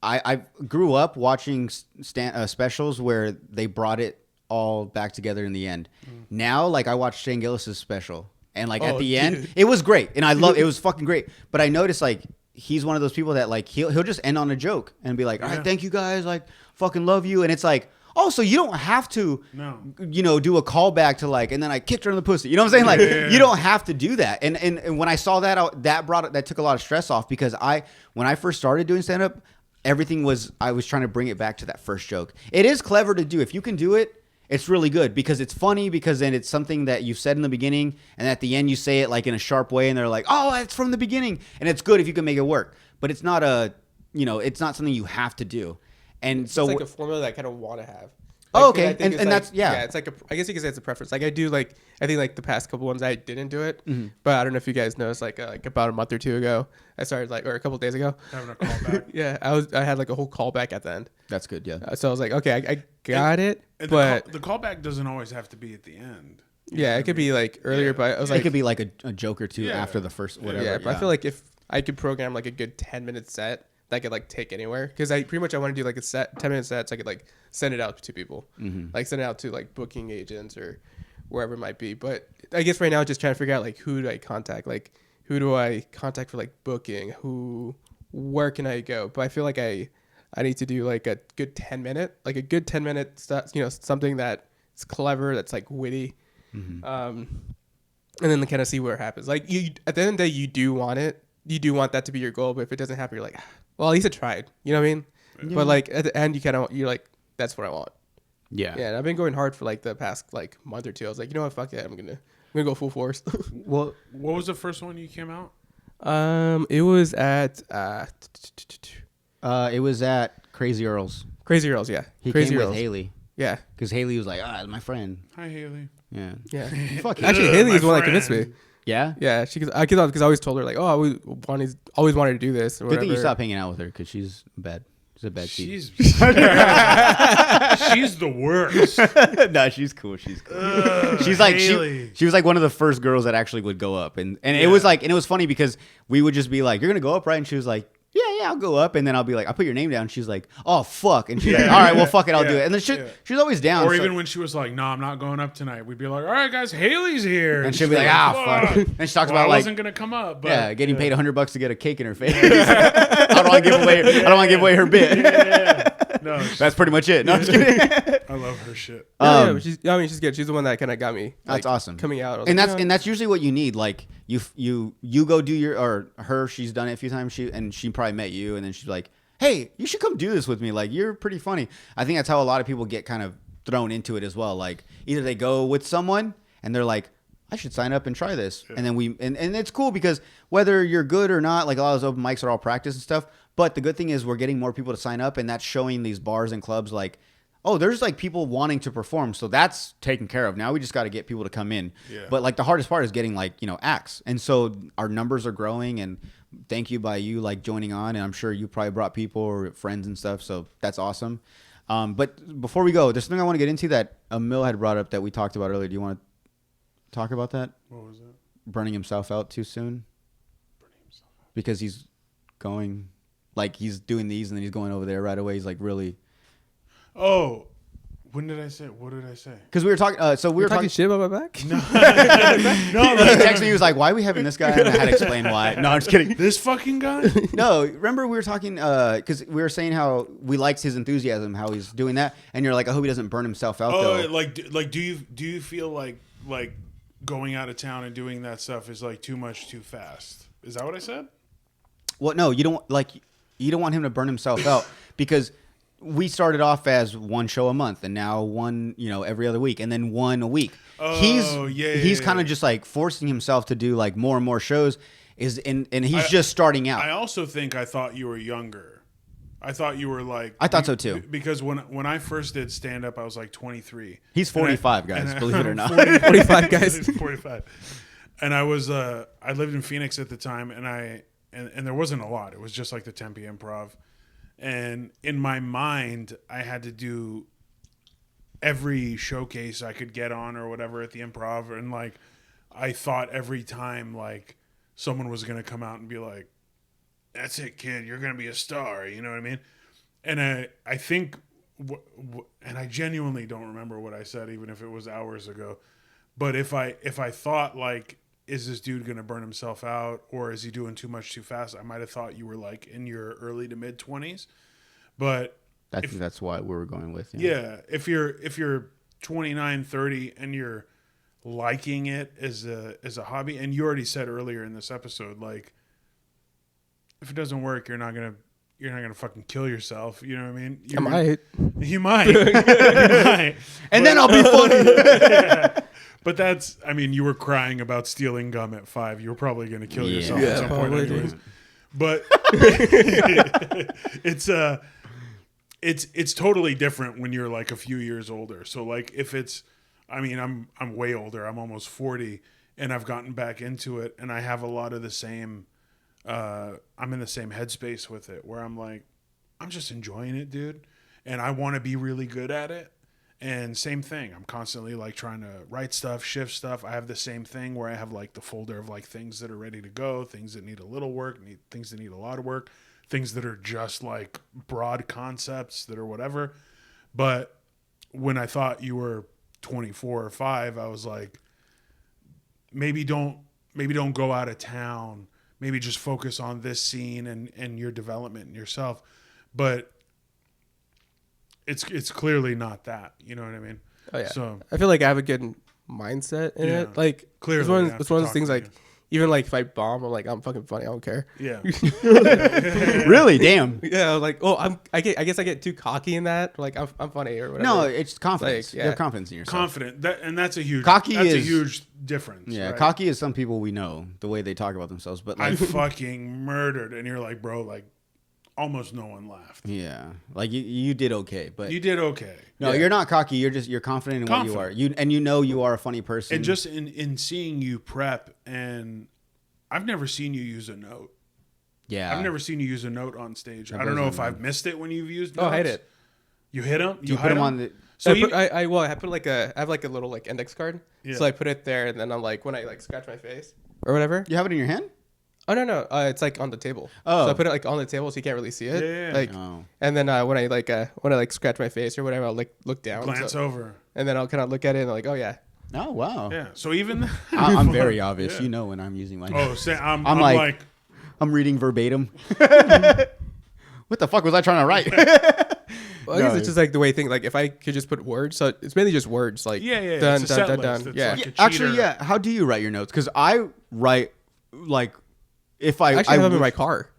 I grew up watching specials where they brought it all back together in the end. Now, like I watched Shane Gillis's special, and like at the end, it was great, and it was fucking great. But I noticed like he's one of those people that like he'll just end on a joke and be like, all right, thank you guys, like fucking love you, and it's like, oh, so you don't have to, do a callback to like, and then I kicked her in the pussy. You know what I'm saying? Like, you don't have to do that. And when I saw that, that took a lot of stress off, because when I first started doing stand up. I was trying to bring it back to that first joke. It is clever to do. If you can do it, it's really good, because it's funny, because then it's something that you said in the beginning, and at the end you say it like in a sharp way, and they're like, oh, it's from the beginning. And it's good if you can make it work. But it's not it's not something you have to do. And it's like a formula that I kind of want to have. Oh, okay, and that's yeah. It's like I guess you could say it's a preference. Like I do I think like the past couple ones I didn't do it, but I don't know if you guys noticed like about a month or two ago I started or a couple of days ago having a callback. Yeah, I had like a whole callback at the end. That's good. Yeah. So I was like, okay, I got it, and but the callback doesn't always have to be at the end. Yeah, it could be like earlier, but I was like, it could be like a joke or two after the first whatever. Yeah, but I feel like if I could program like a good 10-minute set that I could like take anywhere, because I want to do like a 10-minute set so I could like send it out to people, like send it out to like booking agents or wherever it might be. But I guess right now just trying to figure out like who do I contact, like who do I contact for like booking, where can I go? But I feel like I need to do like a good 10-minute stuff, something that's clever, that's like witty. And then kind of see where it happens. Like at the end of the day, you do want that to be your goal, but if it doesn't happen, you're like, well, at least I tried. You know what I mean? Yeah. But like at the end, you're like, that's what I want. Yeah. Yeah. And I've been going hard for like the past like month or two. I was like, you know what? Fuck it. I'm gonna go full force. Well, what was the first one you came out? It was at Crazy Earls. Crazy Earls, yeah. He Crazy came Earls. with Haley. Yeah. Because Haley was like, my friend. Hi, Haley. Yeah. Yeah. Fuck Actually, Haley is the one that convinced me. Yeah? Yeah. Because I always told her, like, oh, I always wanted to do this. Or Good thing you stopped hanging out with her because she's bad. She's a bad she's the worst. No, she's cool. She's cool. She's like she was like one of the first girls that actually would go up, and it was like, and it was funny because we would just be like, "You're gonna go up, right?" And she was like, "Yeah, I'll go up." And then I'll be like, "I'll put your name down." She's like, "Oh fuck," and she's like, "All right, well, fuck it, I'll do it." And then she's always down. Or even when she was like, "No, I'm not going up tonight," we'd be like, "All right, guys, Haley's here," and she'd be like, fuck. And she talks about I wasn't gonna come up, but getting paid $100 to get a cake in her face. I don't want to give away her bit. No, that's pretty much it. No, I'm just kidding. I love her shit. She's good. She's the one that kind of got me. That's awesome. Coming out, and that's usually what you need. Like you go do her. She's done it a few times. She probably met you, and then she's like, "Hey, you should come do this with me. Like, you're pretty funny." I think that's how a lot of people get kind of thrown into it as well. Like, either they go with someone and they're like, I should sign up and try this, and then and it's cool because whether you're good or not, like a lot of those open mics are all practice and stuff. But the good thing is we're getting more people to sign up, and that's showing these bars and clubs like, oh, there's like people wanting to perform, so that's taken care of. Now we just got to get people to come in. Yeah. But like the hardest part is getting like acts, and so our numbers are growing. And thank you by you like joining on, and I'm sure you probably brought people or friends and stuff, so that's awesome. But before we go, there's something I want to get into that Emil had brought up that we talked about earlier. Do you want to talk about that? What was that? Burning himself out too soon. Burning himself out because he's going. Like, he's doing these, and then he's going over there right away. He's, like, really... Oh. What did I say? Because we were talking... we were talking shit about my back? No. No. He texted me. He was like, why are we having this guy? And I had to explain why. No, I'm just kidding. This fucking guy? No. Remember we were talking... Because we were saying how we liked his enthusiasm, how he's doing that. And you're like, I hope he doesn't burn himself out, though. Like, do you feel like going out of town and doing that stuff is, like, too much too fast? Is that what I said? Well, no. You don't want him to burn himself out because we started off as one show a month and now one, every other week and then one a week. Oh, he's kind of just like forcing himself to do like more and more shows and he's just starting out. I also think I thought you were younger. I thought you were like... I thought so too. Because when I first did stand up, I was like 23. He's 45, guys, believe it or not. 45 guys. 45. And I was I lived in Phoenix at the time, and there wasn't a lot. It was just like the Tempe Improv. And in my mind, I had to do every showcase I could get on or whatever at the Improv. And like, I thought every time like someone was going to come out and be like, that's it, kid, you're going to be a star. You know what I mean? And I think, and I genuinely don't remember what I said, even if it was hours ago. But if I thought like, is this dude going to burn himself out or is he doing too much too fast? I might have thought you were like in your early to mid 20s, but that's why we were going with. Yeah. If you're 29, 30 and you're liking it as a hobby, and you already said earlier in this episode, like if it doesn't work, you're not going to fucking kill yourself. You know what I mean? You might. And then I'll be funny. Yeah. But that's, I mean, you were crying about stealing gum at 5. You were probably going to kill yourself at some point anyways. But it's it's totally different when you're like a few years older. So like if it's, I mean, I'm way older. I'm almost 40, and I've gotten back into it, and I have a lot of the same. I'm in the same headspace with it, where I'm like, I'm just enjoying it, dude, and I want to be really good at it. And same thing, I'm constantly like trying to write stuff, shift stuff. I have the same thing where I have like the folder of like things that are ready to go, things that need a little work, things that need a lot of work, things that are just like broad concepts that are whatever. But when I thought you were 24 or 5, I was like, maybe don't go out of town. Maybe just focus on this scene and your development and yourself. But it's clearly not that. You know what I mean? Oh yeah. So I feel like I have a good mindset in it. Like clearly, it's one of those things. Like even like if I bomb, I'm like, I'm fucking funny. I don't care. Yeah. Really? Damn. Yeah. Like, oh, I guess I get too cocky in that. Like I'm funny or whatever. No, it's confidence. Like, yeah. You have confidence in yourself. Confident. That's a huge. Cocky that's is a huge difference. Yeah, right? cocky is some people we know the way they talk about themselves, but I like fucking murdered, and you're like, bro, like almost no one laughed. yeah, like you did okay, but You did okay. no, you're not cocky. You're confident in what you are. You are a funny person. And just in seeing you prep, and I've never seen you use a note. Yeah, I've never seen you use a note on stage. That I don't know goes if on, I've man. missed it when you've used notes. Oh, I hit it. You hit them? you put them on the. So I put like I have like a little like index card. Yeah. So I put it there, and then I'm like when I like scratch my face or whatever. You have it in your hand? Oh no, it's like on the table. Oh. So I put it like on the table so you can't really see it. Yeah. Like, Oh. and then when I scratch my face or whatever, I'll like look down. glance over. And then I'll kind of look at it and like, oh yeah. Oh wow. Yeah. So even I'm very obvious. Yeah. You know when I'm using my. Oh, say, I'm like- like I'm reading verbatim. What the fuck was I trying to write? Well, I guess it's just like the way things like if I could just put words, so it's mainly just words like Yeah. done It's a done set done list. done. It's Yeah. like a Actually, cheater. yeah. How do you write your notes? Because I write like if I Actually, I have them in wish- my car.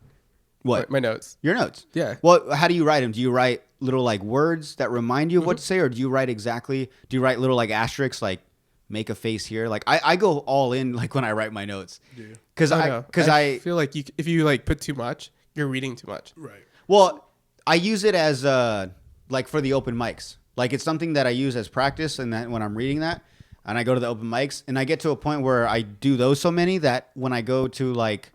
what My notes. your notes. Yeah. Well, how do you write them? Do you write little like words that remind you of what to say, or do you write exactly? Do you write little like asterisks like make a face here? Like I go all in like when I write my notes because I feel like if you like put too much, you're reading too much. Right. well I use it as like for the open mics. Like it's something that I use as practice, and then when I'm reading that, and I go to the open mics, and I get to a point where I do those so many that when I go to like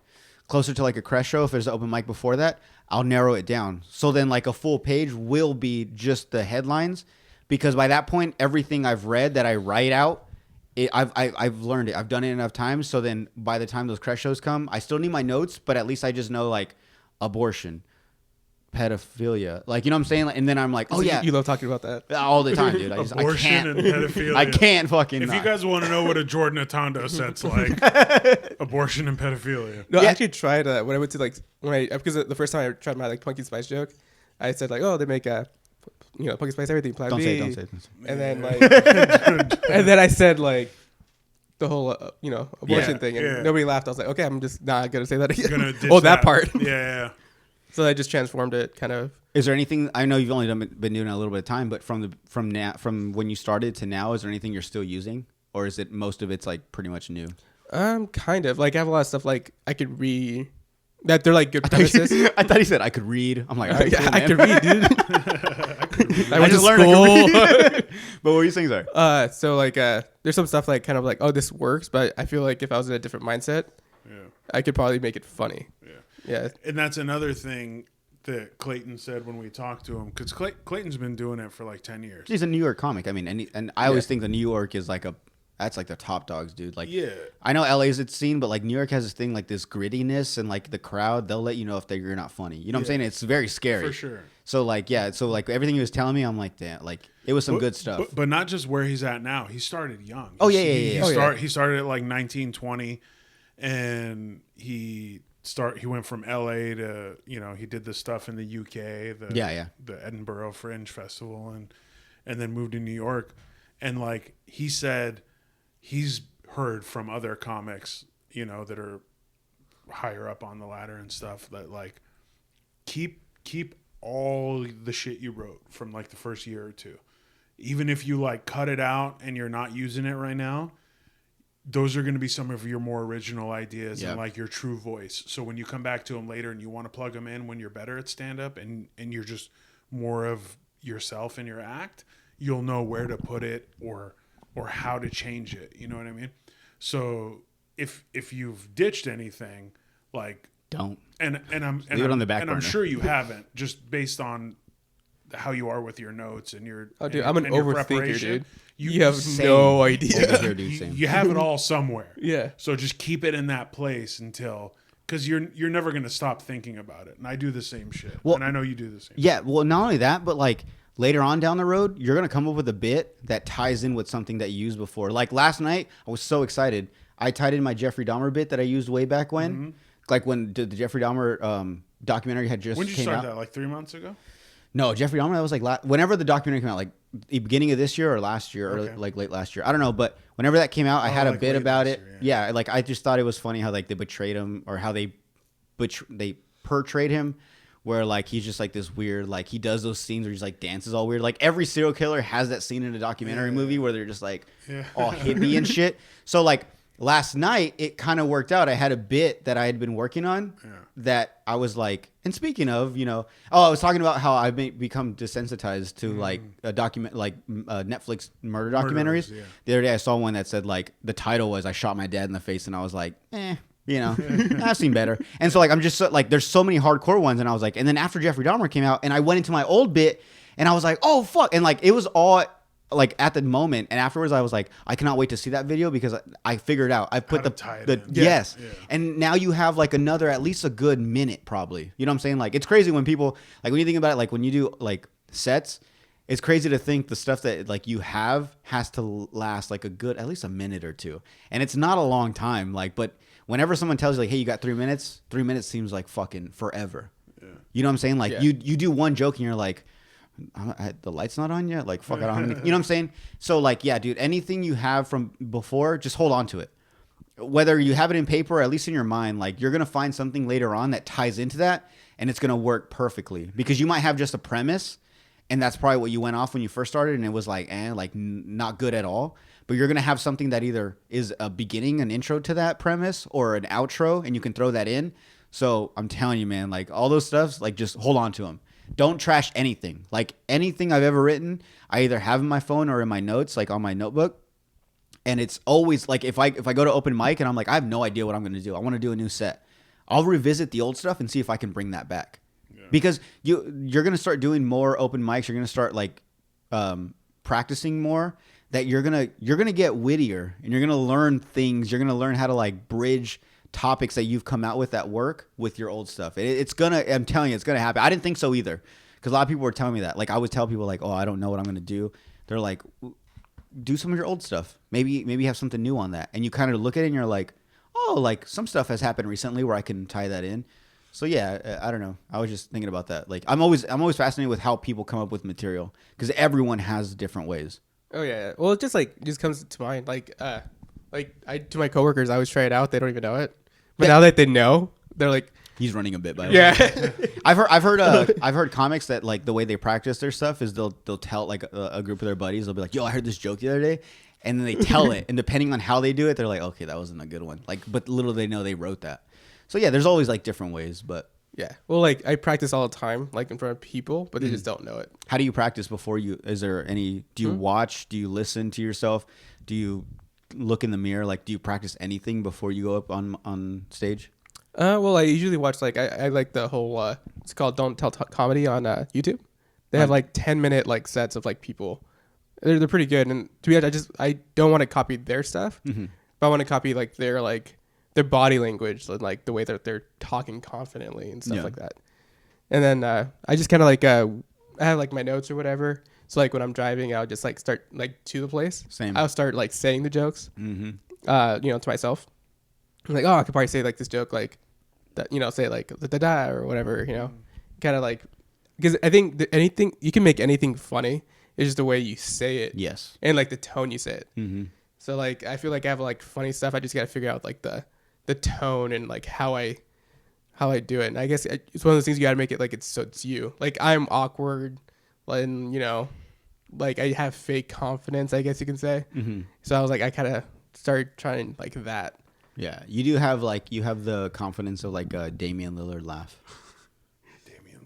closer to like a Crest show, if there's an open mic before that, I'll narrow it down. So then like a full page will be just the headlines, because by that point everything I've read that I write out, I've learned it. I've done it enough times. So then by the time those Crest shows come, I still need my notes, but at least I just know like abortion, pedophilia, like, you know what I'm saying? Like, and then I'm like, oh So yeah, you love talking about that. all the time, dude. I Abortion can't. and pedophilia. I can't fucking. If you not. guys want to know what a Jordan Atondo set's like, abortion and pedophilia. No, Yeah. I actually tried when I went to like because the first time I tried my like pumpkin spice joke, I said like, oh, they make pumpkin spice everything plan Don't B. say it. Don't say it. And then like and then I said like the whole abortion Yeah, thing, and yeah. nobody laughed. I was like, okay, I'm just not gonna say that again. Gonna ditch Oh, that part. Yeah. So I just transformed it kind of. Is there anything? I know you've only been doing it a little bit of time, but from when you started to now, is there anything you're still using, or is it most of it's like pretty much new? Kind of like I have a lot of stuff like I could read that they're like good premises. I thought he said I could read. I'm like, all right, Yeah, cool, I man. could read, dude. I went to just learned I school. could read. But what were you saying, sorry? So like there's some stuff like kind of like, oh, this works, but I feel like if I was in a different mindset, Yeah. I could probably make it funny. Yeah. And that's another thing that Clayton said when we talked to him, because Clayton's been doing it for like 10 years. He's a New York comic. I mean, and I always think the New York is like that's like the top dogs, dude. Like, Yeah. I know LA's its scene, but like New York has this thing like this grittiness, and like the crowd, they'll let you know if you're not funny. You know what I'm saying? It's very scary. For sure. So like, yeah. So like everything he was telling me, I'm like, damn, like it was some good stuff. But not just where he's at now. He started young. Oh, yeah. He started at like 19, 20, and he went from LA to, he did the stuff in the UK, the Edinburgh Fringe Festival, and then moved to New York. And like he said, he's heard from other comics, that are higher up on the ladder and stuff, that like keep all the shit you wrote from like the first year or two. Even if you like cut it out and you're not using it right now, those are going to be some of your more original ideas and like your true voice. So when you come back to them later and you want to plug them in when you're better at stand up and you're just more of yourself in your act, you'll know where to put it or how to change it. You know what I mean? So if you've ditched anything, like don't. And Leave it on the back and burner. I'm sure you haven't, just based on how you are with your notes and your I'm an overthinker, dude. You have Same. no idea. Over here, dude, same. You have it all somewhere. Yeah. So just keep it in that place until, because you're never going to stop thinking about it. And I do the same shit. Well, and I know you do the same. Yeah, well, not only that, but like later on down the road, you're going to come up with a bit that ties in with something that you used before. Like last night, I was so excited. I tied in my Jeffrey Dahmer bit that I used way back when. Mm-hmm. Like when the Jeffrey Dahmer documentary had just came out. When did you start that? Like 3 months ago? No, Jeffrey Dahmer, that was like whenever the documentary came out, like the beginning of this year or last year, or like late last year. I don't know, but whenever that came out, I had a bit about it. Year, yeah, like I just thought it was funny how like they betrayed him, or how they portrayed him, where like he's just like this weird, like he does those scenes where he's like dances all weird. Like every serial killer has that scene in a documentary movie where they're just like all hippie and shit. So like last night, it kind of worked out. I had a bit that I had been working on that I was like, and speaking of, I was talking about how I've become desensitized to like a Netflix murder documentaries. Yeah. The other day I saw one that said like the title was "I shot my dad in the face," and I was like, I've seen better. And so like I'm just like, there's so many hardcore ones, and I was like, and then after Jeffrey Dahmer came out, and I went into my old bit, and I was like, oh fuck, and like it was all like at the moment, and afterwards I was like, I cannot wait to see that video because I figured out. I put yes. Yeah. And now you have like another, at least a good minute probably. You know what I'm saying? Like it's crazy when people, like when you think about it, like when you do like sets, it's crazy to think the stuff that like you have has to last like a good, at least a minute or two. And it's not a long time. Like, but whenever someone tells you like, hey, you got 3 minutes, 3 minutes seems like fucking forever. Yeah. You know what I'm saying? Like you do one joke and you're like, the light's not on yet. Like, fuck, I don't have any, you know what I'm saying? So like, yeah, dude, anything you have from before, just hold on to it. Whether you have it in paper or at least in your mind, like you're going to find something later on that ties into that, and it's going to work perfectly, because you might have just a premise, and that's probably what you went off when you first started, and it was like, not good at all. But you're going to have something that either is a beginning, an intro to that premise, or an outro, and you can throw that in. So I'm telling you, man, like all those stuffs, like just hold on to them. Don't trash anything. Like anything I've ever written, I either have in my phone or in my notes, like on my notebook. And it's always like if I go to open mic and I'm like, I have no idea what I'm going to do. I want to do a new set. I'll revisit the old stuff and see if I can bring that back. Yeah. Because you're going to start doing more open mics. You're going to start like practicing more. That you're going to get wittier, and you're going to learn things. You're going to learn how to like bridge topics that you've come out with at work with your old stuff. I'm telling you, it's gonna happen. I didn't think so either, because a lot of people were telling me that. Like I would tell people like, oh, I don't know what I'm gonna do. They're like, do some of your old stuff. Maybe have something new on that. And you kind of look at it and you're like, oh, like some stuff has happened recently where I can tie that in. So yeah, I don't know. I was just thinking about that. Like I'm always fascinated with how people come up with material, because everyone has different ways. Oh yeah. Well, it just comes to mind. Like to my coworkers, I always try it out. They don't even know it. But now that they know, they're like, he's running a bit by the way. I've heard comics that like the way they practice their stuff is they'll tell like a group of their buddies, they'll be like, yo, I heard this joke the other day, and then they tell it, and depending on how they do it, they're like, okay, that wasn't a good one. Like, but little they know they wrote that. So yeah, there's always like different ways, but yeah. Well, like I practice all the time, like in front of people, but they just don't know it. How do you practice before you? Is there any? Do you watch? Do you listen to yourself? Do you look in the mirror? Like, do you practice anything before you go up on stage? Well, I usually watch like I like the whole it's called Don't Tell Comedy on YouTube. They have like 10-minute like sets of like people. They're pretty good, and to be honest, I don't want to copy their stuff, but I want to copy like their body language and like the way that they're talking confidently and stuff like that. And then I just kind of like I have like my notes or whatever. So like when I'm driving, I'll just like start like to the place. Same. I'll start like saying the jokes, to myself. I'm like, oh, I could probably say like this joke like that, say like da da or whatever, kind of like, because I think that anything you can make anything funny. It's just the way you say it. Yes. And like the tone you say it. So like I feel like I have like funny stuff. I just gotta figure out like the tone and like how I do it. And I guess it's one of those things you gotta make it like it's you. Like I'm awkward, and like I have fake confidence, I guess you can say. So I was like, I kind of started trying like that. Yeah, you do have like, you have the confidence of like a Damian Lillard laugh. Damian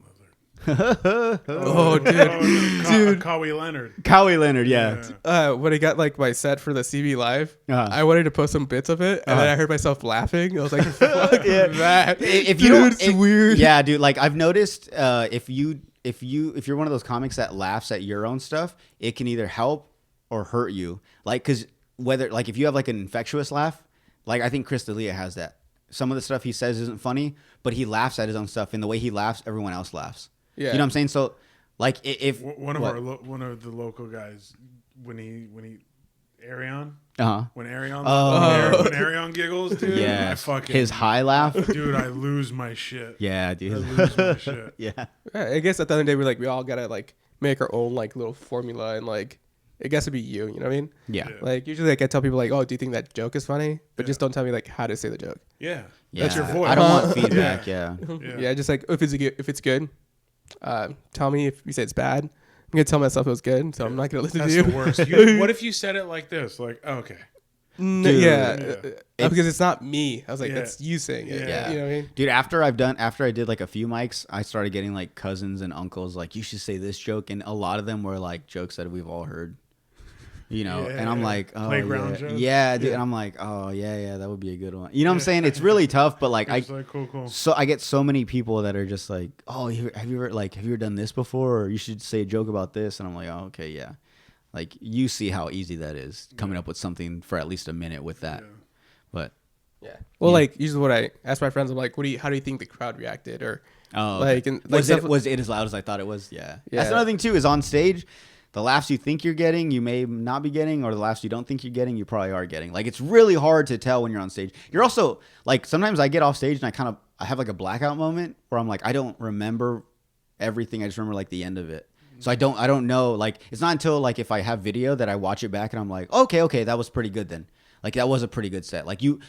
Oh, dude. Cowie Leonard, yeah. When I got like my set for the CB Live, Uh-huh. I wanted to post some bits of it, and then I heard myself laughing. I was like, "Fuck that!" If you don't, it's weird. Yeah, dude. Like I've noticed, if you're one of those comics that laughs at your own stuff, it can either help or hurt you. Like, cause whether like if you have like an infectious laugh, like I think Chris D'Elia has that. Some of the stuff he says isn't funny, but he laughs at his own stuff, and the way he laughs, everyone else laughs. Yeah, you know what I'm saying? So, like, if one of the local guys when he Arion, when Arion giggles, dude, yeah, I fucking his high laugh, dude, I lose my shit. Yeah, dude, I lose my shit. Yeah, I guess at the end of the day, we all gotta like make our own like little formula and like. It gets to be you know what I mean? Yeah. Like usually like I tell people like, oh, do you think that joke is funny? But just don't tell me like how to say the joke. Yeah. That's your voice. I don't want feedback. Yeah. Just like if it's good, tell me. If you say it's bad, I'm gonna tell myself it was good. So I'm not gonna listen to you. That's the worst. What if you said it like this? Like, okay. Because it's not me. I was like, that's you saying it. Yeah. You know what I mean? Dude, after I did like a few mics, I started getting like cousins and uncles like, you should say this joke, and a lot of them were like jokes that we've all heard. You know, and I'm like, oh, playground jokes. Yeah, dude. And I'm like, oh, yeah, that would be a good one. You know what I'm saying? It's really tough, but like, cool. So I get so many people that are just like, oh, have you ever done this before? Or you should say a joke about this. And I'm like, oh, okay, yeah. Like, you see how easy that is coming up with something for at least a minute with that. Yeah. But well, like usually what I ask my friends, I'm like, how do you think the crowd reacted? Or like, and, like was it as loud as I thought it was? Yeah. That's another thing too, is on stage. The laughs you think you're getting, you may not be getting, or the laughs you don't think you're getting, you probably are getting. Like, it's really hard to tell when you're on stage. You're also, like, sometimes I get off stage and I have, like, a blackout moment where I'm like, I don't remember everything. I just remember, like, the end of it. So I don't know, like, it's not until, like, if I have video that I watch it back and I'm like, okay, that was pretty good then. Like, that was a pretty good set. Like, you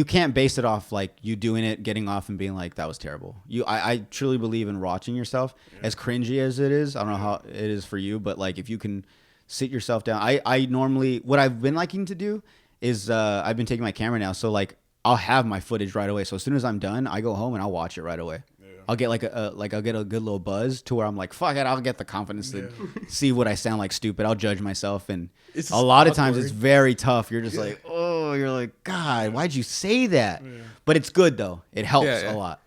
can't base it off like you doing it, getting off and being like, that was terrible. I truly believe in watching yourself, as cringy as it is. I don't know how it is for you, but like if you can sit yourself down, I normally, what I've been liking to do is I've been taking my camera now. So like I'll have my footage right away. So as soon as I'm done, I go home and I'll watch it right away. Yeah. I'll get I'll get a good little buzz to where I'm like, fuck it, I'll get the confidence to see what I sound like stupid. I'll judge myself, and a lot of times it's very tough. You're just like, oh, you're like, God, why'd you say that? Yeah. But it's good though. It helps a lot.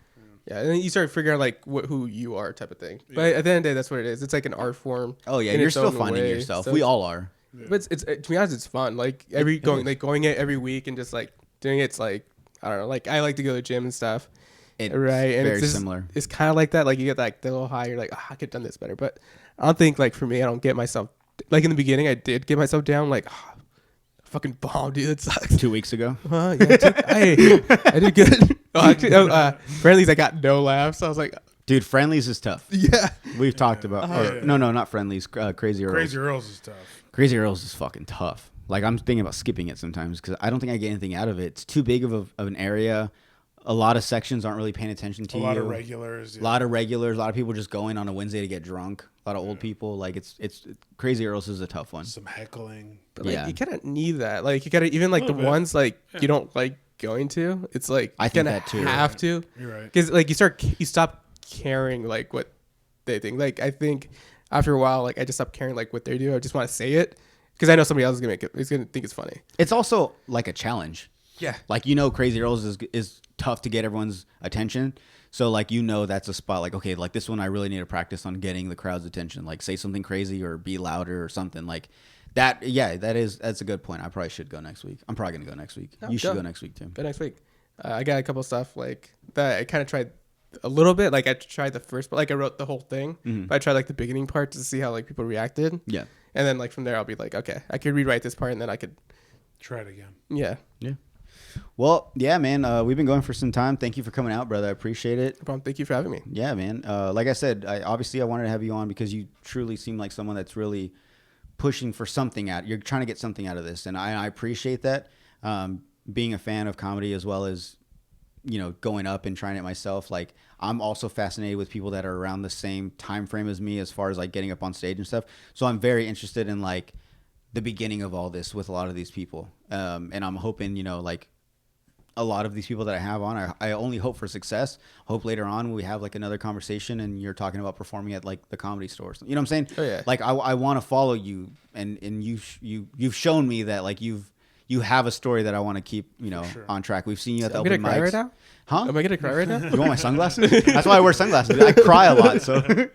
Yeah, and then you start figuring out like who you are, type of thing. Yeah. But at the end of the day, that's what it is. It's like an art form. Oh yeah, you're still finding yourself. So we all are. Yeah. But it's to be honest, it's fun. Like going it every week and just like doing it's like, I don't know. Like I like to go to the gym and stuff. It's right, and very similar. It's kind of like that. Like you get like the little high. You're like, I could have done this better. But I don't think like for me, I don't get myself like in the beginning. I did get myself down. Like, fucking bomb, dude. It sucks. 2 weeks ago. Yeah, I did good. Actually, friendlies, I got no laughs. So I was like, dude, friendlies is tough. Yeah, we've talked about. No, not friendlies. Crazy Earls. Crazy Earls is tough. Crazy Earls is fucking tough. Like I'm thinking about skipping it sometimes because I don't think I get anything out of it. It's too big of an area. A lot of sections aren't really paying attention to you. A lot of regulars. A lot of regulars. A lot of people just going on a Wednesday to get drunk. A lot of old people. Like it's Crazy Earls is a tough one. Some heckling. But like, you kind of need that. Like you gotta even like the ones like you don't like going to. It's like I think that too. Have to. You're right. Because like you stop caring like what they think. Like I think after a while, like I just stop caring like what they do. I just want to say it because I know somebody else is gonna think it's funny. It's also like a challenge. Yeah. Like Crazy Earls is tough to get everyone's attention. So like that's a spot like, okay, like this one I really need to practice on getting the crowd's attention. Like say something crazy or be louder or something like that. Yeah, that's a good point. I probably should go next week. I'm probably gonna go next week. You should go next week too. Go next week. I got a couple stuff like that. I kind of tried a little bit. Like I tried the first, but like I wrote the whole thing. Mm-hmm. But I tried like the beginning part to see how like people reacted. Yeah. And then like from there I'll be like, okay, I could rewrite this part and then I could try it again. Yeah. Yeah. Well, yeah, man, we've been going for some time. Thank you for coming out, brother. I appreciate it. No problem. Thank you for having me. Yeah, man. Like I said, I wanted to have you on because you truly seem like someone that's really pushing for something out. You're trying to get something out of this, and I appreciate that. Being a fan of comedy as well as, going up and trying it myself. Like, I'm also fascinated with people that are around the same time frame as me as far as like getting up on stage and stuff. So I'm very interested in like the beginning of all this with a lot of these people. And I'm hoping, like, a lot of these people that I have on. I only hope for success. Hope later on we have like another conversation and you're talking about performing at like the Comedy Store. You know what I'm saying? Oh, yeah. Like I want to follow you, and you've shown me that like you have a story that I want to keep on track. We've seen you at the open mics. Right now? Huh? Am I gonna cry right now? You want my sunglasses? That's why I wear sunglasses. I cry a lot. So,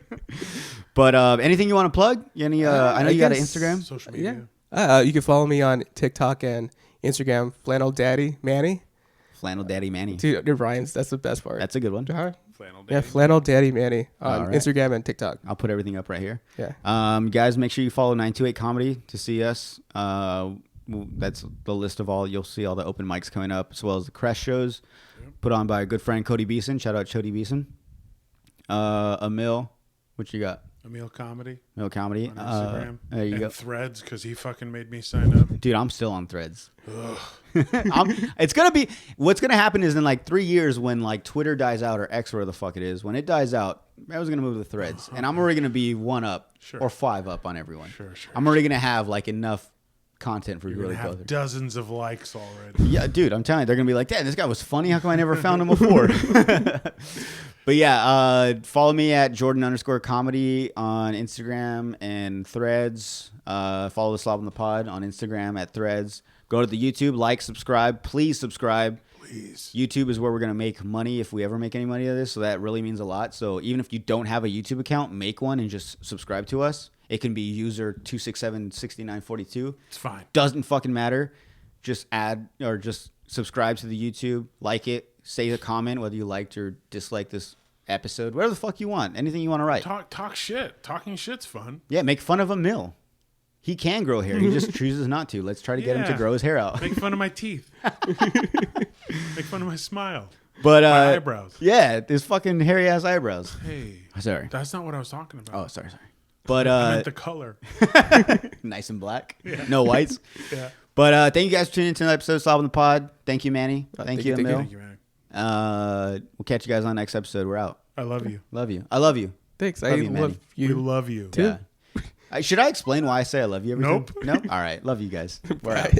but anything you want to plug? Any? I know you got an Instagram. Social media. Yeah. You can follow me on TikTok and Instagram. Flannel Daddy Manny. Flannel Daddy Manny. Dude, Ryan's. That's the best part. That's a good one. Flannel Daddy. Yeah, Flannel Daddy Manny on Instagram and TikTok. I'll put everything up right here. Yeah. Guys, make sure you follow 928 Comedy to see us. That's the list of all. You'll see all the open mics coming up, as well as the Crest shows put on by a good friend, Cody Beeson. Shout out Cody Beeson. Emil, what you got? Emil Comedy. Emil Comedy. On Instagram. There you and go. Threads, because he fucking made me sign up. Dude, I'm still on Threads. It's gonna be. What's gonna happen is in like 3 years, when like Twitter dies out or X, where the fuck it is, when it dies out, I was gonna move to Threads, and I'm already gonna be 1 up or 5 up on everyone. Sure. I'm already gonna have like enough content for you to really go have through. Dozens of likes already. Yeah, dude, I'm telling you, they're gonna be like, "Damn, this guy was funny. How come I never found him before?" But yeah, follow me at Jordan_comedy on Instagram and Threads. Follow the Slob on the Pod on Instagram at Threads. Go to the YouTube, like, subscribe. Please subscribe. Please. YouTube is where we're gonna make money if we ever make any money out of this. So that really means a lot. So even if you don't have a YouTube account, make one and just subscribe to us. It can be user 2676942. It's fine. Doesn't fucking matter. Just add or just subscribe to the YouTube, like it, say a comment whether you liked or disliked this episode, whatever the fuck you want, anything you want to write. Talk shit. Talking shit's fun. Yeah, make fun of Emil. He can grow hair. He just chooses not to. Let's try to get him to grow his hair out. Make fun of my teeth. Make fun of my smile. But my eyebrows. Yeah, his fucking hairy ass eyebrows. Hey. Sorry. That's not what I was talking about. Oh, sorry. But I meant the color. Nice and black. Yeah. No whites. Yeah. But thank you guys for tuning into the episode of Slob on the Pod. Thank you, Manny. Thank you, Emil. Thank you, man. We'll catch you guys on the next episode. We're out. I love you. Love you. I love you. Thanks. Love I you, love you. We love you. Too. Yeah. Should I explain why I say I love you every Nope. time? No? All right. Love you guys. We're out.